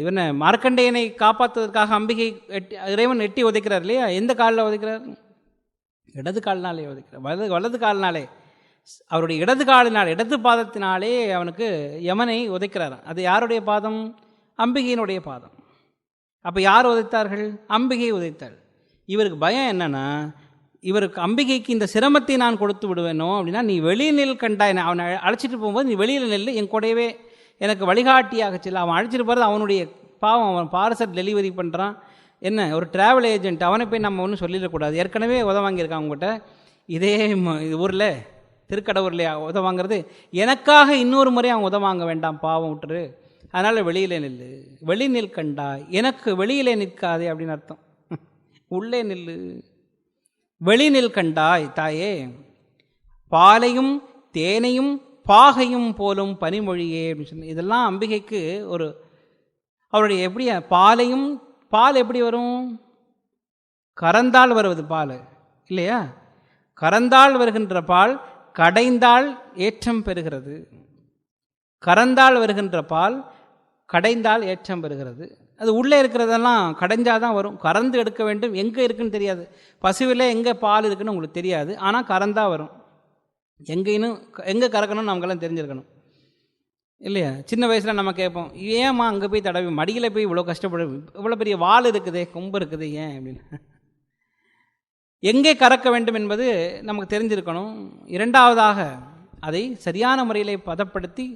இவனை மார்க்கண்டேயனை காப்பாற்றுவதற்காக அம்பிகை இறைவன் எட்டி உதைக்கிறார் இல்லையா? எந்த காலில் உதைக்கிறார்? இடது காலினாலே உதைக்கிறார். வலது காலினாலே, அவருடைய இடது காலினால், இடது பாதத்தினாலே அவனுக்கு யமனை உதைக்கிறார். அது யாருடைய பாதம்? அம்பிகையினுடைய பாதம். அப்போ யார் உதைத்தார்கள்? அம்பிகை உதைத்தாள். இவருக்கு பயம் என்னன்னா, இவருக்கு அம்பிகைக்கு இந்த சிரமத்தை நான் கொடுத்து விடுவேனோ அப்படின்னா, நீ வெளியில் கண்டாய், அவனை அழைச்சிட்டு போகும்போது நீ வெளியில் நெல், என் கூடவே எனக்கு வழிகாட்டியாக செல்ல. அவன் அழைச்சிட்டு போகிறது அவனுடைய பாவம். அவன் பார்சல் டெலிவரி பண்ணுறான், என்ன ஒரு ட்ராவல் ஏஜென்ட், அவனை போய் நம்ம ஒன்றும் சொல்லிடக்கூடாது. ஏற்கனவே வாங்கியிருக்கான் அவங்ககிட்ட, இதே ஊரில் திருக்கடவுரில் வாங்கிறது, எனக்காக இன்னொரு முறை அவன் வாங்க வேண்டாம், பாவம் விட்டுரு, அதனால் வெளியில் நில்லு. வெளி நில் கண்டாய், எனக்கு வெளியிலே நிற்காதே அப்படின்னு அர்த்தம். உள்ளே நில்லு. வெளிநில் கண்டாய் தாயே, பாலையும் தேனையும் பாகையும் போலும் பனிமொழியே அப்படின்னு சொல்லி, இதெல்லாம் அம்பிகைக்கு ஒரு அவருடைய எப்படி பாலையும், பால் எப்படி வரும்? கறந்தால் வருவது பால் இல்லையா? கறந்தால் வருகின்ற பால் கடைந்தால் ஏற்றம் பெறுகிறது. கறந்தால் வருகின்ற பால் கடைந்தால் ஏற்றம் பெறுகிறது. அது உள்ளே இருக்கிறதெல்லாம் கடைஞ்சாதான் வரும். கறந்து எடுக்க வேண்டும், எங்கே இருக்குன்னு தெரியாது. பசுவில் எங்கே பால் இருக்குன்னு உங்களுக்கு தெரியாது, ஆனால் கறந்தா வரும். எங்கே கறக்கணும்னு நமக்கெல்லாம் தெரிஞ்சிருக்கணும் இல்லையா? சின்ன வயசில் நம்ம கேட்போம், ஏம்மா அங்கே போய் தடவி மடியில் போய் இவ்வளோ கஷ்டப்படும், இவ்வளோ பெரிய வால் இருக்குதே, கொம்பு இருக்குது, ஏன் அப்படின்னு. எங்கே கறக்க வேண்டும் என்பது நமக்கு தெரிஞ்சிருக்கணும். இரண்டாவதாக அதை சரியான முறையில் பதப்படுத்தி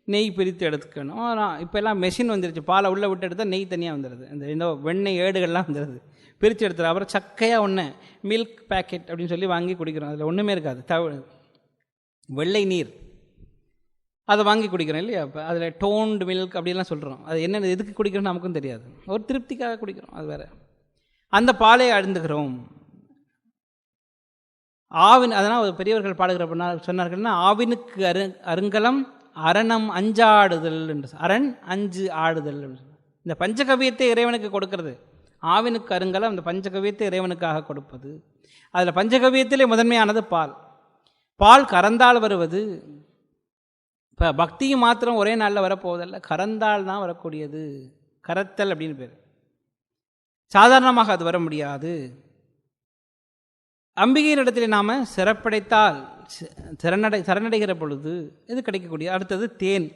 நெய் பிரித்து எடுத்துக்கணும். இப்போ எல்லாம் மெஷின் வந்துருச்சு, பாலை உள்ளே விட்டு எடுத்தால் நெய் தனியாக வந்துடுது. அந்த இன்னும் வெண்ணெய் ஏடுகள்லாம் வந்துடுது, பிரித்து எடுத்துரு. அப்புறம் சக்கையாக ஒன்று மில்க் பேக்கெட் அப்படின்னு சொல்லி வாங்கி குடிக்கிறோம். அதில் ஒன்றுமே இருக்காது, வெள்ளை நீர், அதை வாங்கி குடிக்கிறோம் இல்லையா? இப்போ அதில் டோன்டு மில்க் அப்படிலாம் சொல்கிறோம். அது என்ன எதுக்கு குடிக்கிறோம் நமக்கும் தெரியாது, ஒரு திருப்திக்காக குடிக்கிறோம், அது வேறு. அந்த பாலை அழுந்துகிறோம். ஆவின், அதனால் பெரியவர்கள் பாடுகிற சொன்னார்கள்னா, ஆவினுக்கு அருங்கலம் அரணம் அஞ்சாடுதல் என்று, அரண் அஞ்சு ஆடுதல். இந்த பஞ்சகவியத்தை இறைவனுக்கு கொடுக்கிறது. ஆவினுக்கு அருங்கலம் இந்த பஞ்சகவியத்தை இறைவனுக்காக கொடுப்பது. அதில் பஞ்சகவியத்திலே முதன்மையானது பால். பால் கறந்தால் வருவது. இப்போ பக்தியும் மாத்திரம் ஒரே நாளில் வரப்போவதில்லை, கறந்தால் தான் வரக்கூடியது. கரத்தல் அப்படின்னு பேர். சாதாரணமாக அது வர முடியாது. அம்பிகையின் இடத்துல நாம் சிறப்படைத்தால், சரணடைகிற பொழுது இது கிடைக்கக்கூடிய. அடுத்தது தேன்.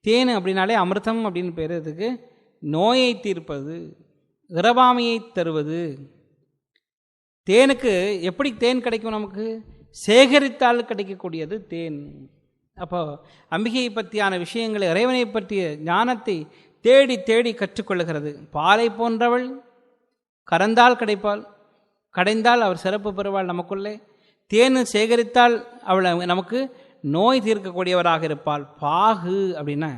தேன் அப்படின்னாலே அமிர்தம் அப்படின்னு பேர். இதுக்கு நோயை தீர்ப்பது, இரவாமையை தருவது. தேனுக்கு எப்படி தேன் கிடைக்கும்? நமக்கு சேகரித்தால் கிடைக்கக்கூடியது தேன். அப்போ அம்பிகையை பற்றியான விஷயங்களை, இறைவனை பற்றிய ஞானத்தை தேடி தேடி கற்றுக்கொள்ளுகிறது. பாலை போன்றவள் கறந்தால் கிடைப்பாள், கடைந்தால் அவர் சிறப்பு பெறுவாள் நமக்குள்ளே. தேன் சேகரித்தால் அவளை நமக்கு நோய் தீர்க்கக்கூடியவராக இருப்பாள். பாகு அப்படின்னா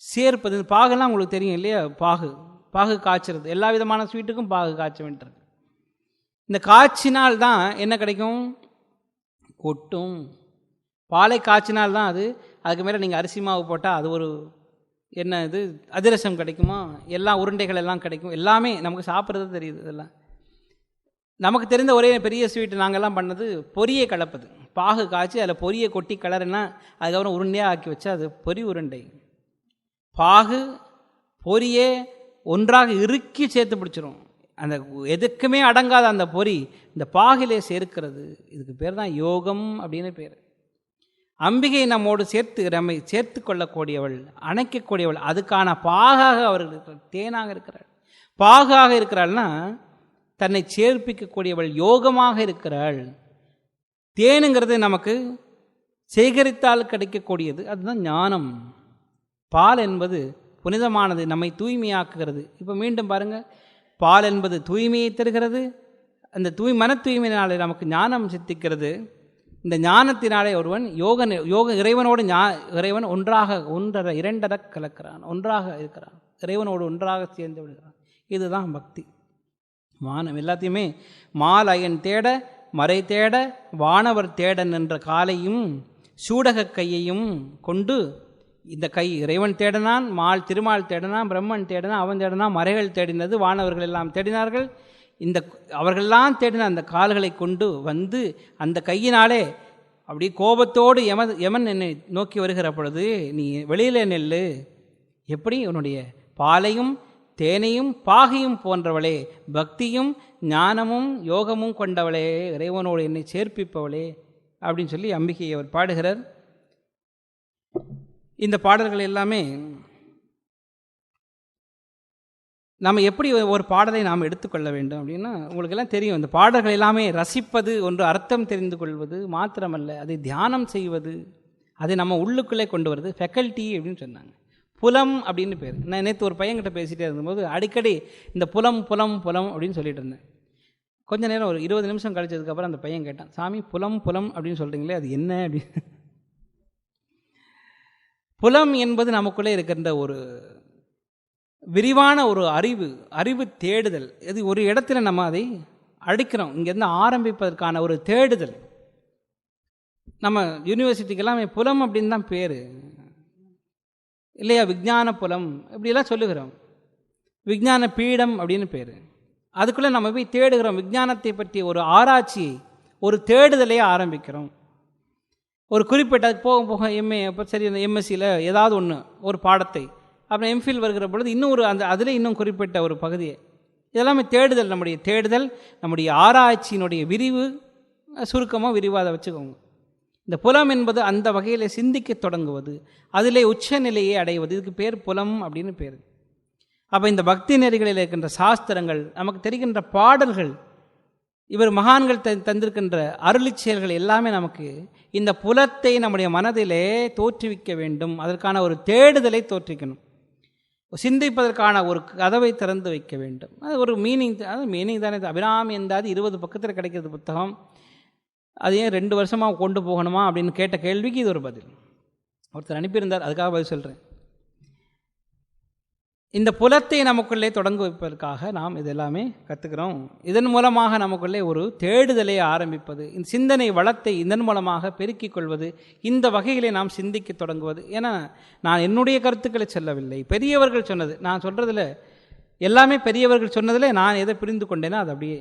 சேர்ப்பது. பாகுலாம் உங்களுக்கு தெரியும் இல்லையா? பாகு காய்ச்சறது. எல்லா விதமான ஸ்வீட்டுக்கும் பாகு காய்ச்ச வேண்டியிருக்கு. இந்த காய்ச்சினால் தான் என்ன கிடைக்கும்? கொட்டும். பாலை காய்ச்சினால்தான் அது. அதுக்கு மேலே நீங்கள் அரிசி மாவு போட்டால் அது ஒரு என்ன இது அதிரசம் கிடைக்குமா? எல்லா உருண்டைகள் எல்லாம் கிடைக்கும். எல்லாமே நமக்கு சாப்பிட்றது தெரியுது. இதெல்லாம் நமக்கு தெரிந்த ஒரே பெரிய ஸ்வீட்டு நாங்கள்லாம் பண்ணது பொரியை கலப்பது. பாகு காய்ச்சி அதில் பொரியை கொட்டி கலருன்னா அதுக்கப்புறம் உருண்டையாக ஆக்கி வச்சா அது பொரி உருண்டை. பாகு பொரியே ஒன்றாக இறுக்கி சேர்த்து பிடிச்சிரும். அந்த எதுக்குமே அடங்காத அந்த பொரி இந்த பாகிலே சேர்க்கிறது. இதுக்கு பேர் தான் யோகம் அப்படின்னு பேர். அம்பிகை நம்மோடு நம்மை சேர்த்து கொள்ளக்கூடியவள், அணைக்கக்கூடியவள். அதுக்கான பாகாக அவர்கள் இருக்கிறார். தேனாக இருக்கிறாள். பாகாக இருக்கிறாள்னா தன்னை சேர்ப்பிக்கக்கூடியவள், யோகமாக இருக்கிறாள். தேனுங்கிறது நமக்கு சேகரித்தால் கிடைக்கக்கூடியது, அதுதான் ஞானம். பால் என்பது புனிதமானது, நம்மை தூய்மையாக்குகிறது. இப்போ மீண்டும் பாருங்கள், பால் என்பது தூய்மையை தருகிறது. அந்த மன தூய்மையினாலே நமக்கு ஞானம் சித்திக்கிறது. இந்த ஞானத்தினாலே ஒருவன் இறைவனோடு இறைவன் ஒன்றரை இரண்டர கலக்கிறான், ஒன்றாக இருக்கிறான், இறைவனோடு ஒன்றாக சேர்ந்து விடுகிறான். இதுதான் பக்தி. மானம் எல்லாத்தையுமே மாலயன் தேட மறை தேட வானவர் தேடன் என்ற காலையும் சூடக கையையும் கொண்டு, இந்த கை இறைவன் தேடனான், திருமால் தேடனான், பிரம்மன் தேடனான், அவன் தேடனான், மறைகள் தேடினது, வானவர்கள் எல்லாம் தேடினார்கள். அவர்களெல்லாம் தேடின அந்த கால்களை கொண்டு வந்து அந்த கையினாலே அப்படி கோபத்தோடு யமன் என்னை நோக்கி வருகிற பொழுது, நீ வெளியில் நெல்லு, எப்படி உன்னுடைய பாலையும் தேனையும் பாகையும் போன்றவளே, பக்தியும் ஞானமும் யோகமும் கொண்டவளே, இறைவனோடு என்னை சேர்ப்பிப்பவளே அப்படின்னு சொல்லி அம்பிகையை அவர் பாடுகிறார். இந்த பாடல்கள் எல்லாமே நாம் எப்படி ஒரு பாடலை நாம் எடுத்துக்கொள்ள வேண்டும் அப்படின்னா, உங்களுக்கெல்லாம் தெரியும், இந்த பாடல்கள் எல்லாமே ரசிப்பது ஒன்று, அர்த்தம் தெரிந்து கொள்வது மாத்திரமல்ல, அதை தியானம் செய்வது, அதை நம்ம உள்ளுக்குள்ளே கொண்டு வருது ஃபெக்கல்ட்டி அப்படின்னு சொன்னாங்க. புலம் அப்படின்னு பேர். நான் நேற்று ஒரு பையன்கிட்ட பேசிகிட்டே இருந்தபோது அடிக்கடி இந்த புலம் புலம் புலம் அப்படின்னு சொல்லிட்டு இருந்தேன். கொஞ்ச நேரம் ஒரு 20 நிமிஷம் கழிச்சதுக்கப்புறம் அந்த பையன் கேட்டான், சாமி புலம் புலம் அப்படின்னு சொல்கிறீங்களே அது என்ன அப்படின்னு. புலம் என்பது நமக்குள்ளே இருக்கின்ற ஒரு விரிவான ஒரு அறிவு தேடுதல். இது ஒரு இடத்துல நம்ம அதை அடிக்கிறோம், இங்கேருந்து ஆரம்பிப்பதற்கான ஒரு தேடுதல். நம்ம யூனிவர்சிட்டிக்கெல்லாம் புலம் அப்படின்னு தான் பேர் இல்லையா, விஞ்ஞான புலம் இப்படியெல்லாம் சொல்லுகிறோம். விஞ்ஞான பீடம் அப்படின்னு பேர். அதுக்குள்ளே நம்ம போய் தேடுகிறோம், விஞ்ஞானத்தை பற்றி ஒரு ஆராய்ச்சியை, ஒரு தேடுதலையே ஆரம்பிக்கிறோம். ஒரு குறிப்பிட்ட போக போக எம்ஏ அப்போ சரி, அந்த எம்எஸ்சியில் ஏதாவது ஒன்று ஒரு பாடத்தை, அப்புறம் எம்ஃபில் வருகிற பொழுது இன்னும் ஒரு அதில் இன்னும் குறிப்பிட்ட ஒரு பகுதியை, இதெல்லாமே தேடுதல். நம்முடைய தேடுதல், நம்முடைய ஆராய்ச்சியினுடைய விரிவு, சுருக்கமாக விரிவாக அதை வச்சுக்கோங்க. இந்த புலம் என்பது அந்த வகையில் சிந்திக்க தொடங்குவது, அதிலே உச்சநிலையை அடைவது, இதுக்கு பேர் புலம் அப்படின்னு பேர். அப்போ இந்த பக்தி நெறிகளில் இருக்கின்ற சாஸ்திரங்கள், நமக்கு தெரிகின்ற பாடல்கள், இவர் மகான்கள் தந்திருக்கின்ற அருளிச் செயல்கள் எல்லாமே நமக்கு இந்த புலத்தை நம்முடைய மனதிலே தோற்றுவிக்க வேண்டும். அதற்கான ஒரு தேடுதலை தோற்றுவிக்கணும், சிந்திப்பதற்கான ஒரு கதவை திறந்து வைக்க வேண்டும். அது ஒரு மீனிங், அது மீனிங் தானே. அபிராமி எந்தாது 20 பக்கத்தில் கிடைக்கிறது புத்தகம், அது ஏன் 2 வருஷமாக கொண்டு போகணுமா அப்படின்னு கேட்ட கேள்விக்கு இது ஒரு பதில். ஒருத்தர் அனுப்பியிருந்தார், அதுக்காக பதில் சொல்கிறேன். இந்த புலத்தை நமக்குள்ளே தொடங்க வைப்பதற்காக நாம் இதெல்லாமே கற்றுக்கிறோம். இதன் மூலமாக நமக்குள்ளே ஒரு தேடுதலை ஆரம்பிப்பது, இந்த சிந்தனை வளத்தை இதன் மூலமாக பெருக்கிக் கொள்வது, இந்த வகையிலே நாம் சிந்திக்க தொடங்குவது. ஏன்னா நான் என்னுடைய கருத்துக்களை சொல்லவில்லை, பெரியவர்கள் சொன்னது. நான் சொல்கிறதில் எல்லாமே பெரியவர்கள் சொன்னதில் நான் எதை புரிந்து கொண்டேனோ அதை அப்படியே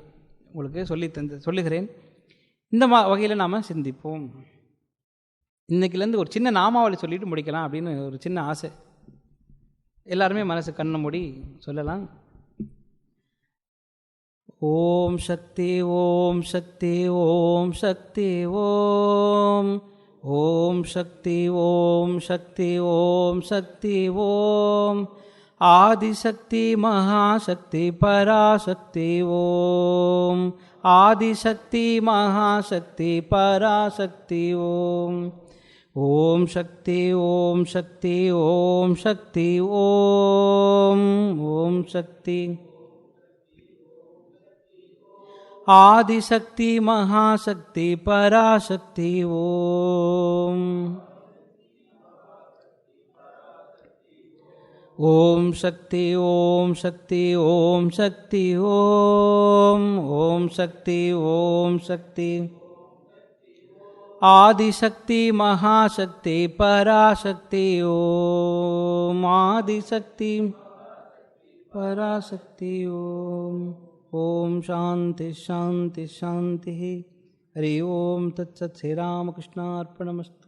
உங்களுக்கு சொல்லுகிறேன். இந்த வகையில் நாம் சிந்திப்போம். இன்றைக்கிலேருந்து ஒரு சின்ன நாமாவளி சொல்லிட்டு முடிக்கலாம் அப்படின்னு ஒரு சின்ன ஆசை. எல்லாருமே மனசு கண்ணை மூடி சொல்லலாம். ஓம் சக்தி ஓம் சக்தி ஓம் சக்தி ஓம், ஓம் சக்தி ஓம் சக்தி ஓம் சக்தி ஓம், ஆதிசக்தி மகாசக்தி பராசக்தி ஓம், ஆதிசக்தி மகாசக்தி பராசக்தி ஓம், ஓம் சக்தி ஓம் சக்தி ஓம் சக்தி ஓம், ஓம் சக்தி ஆதிசக்தி மகாசக்தி பராசக்தி ஓம், ஓம் சக்தி ஓம் சக்தி ஓம் சக்தி ஓம், ஓம் சக்தி ஓம் சக்தி ஆதிசக்தி மகாசக்தி பராசக்தி ஓம், ஆதிசக்தி பராசக்தி ஓம். ஓம் சாந்தி சாந்தி சாந்தி. ஹரி ஓம் தத்சத். ஸ்ரீராமகிருஷ்ணார்ப்பணமஸ்து.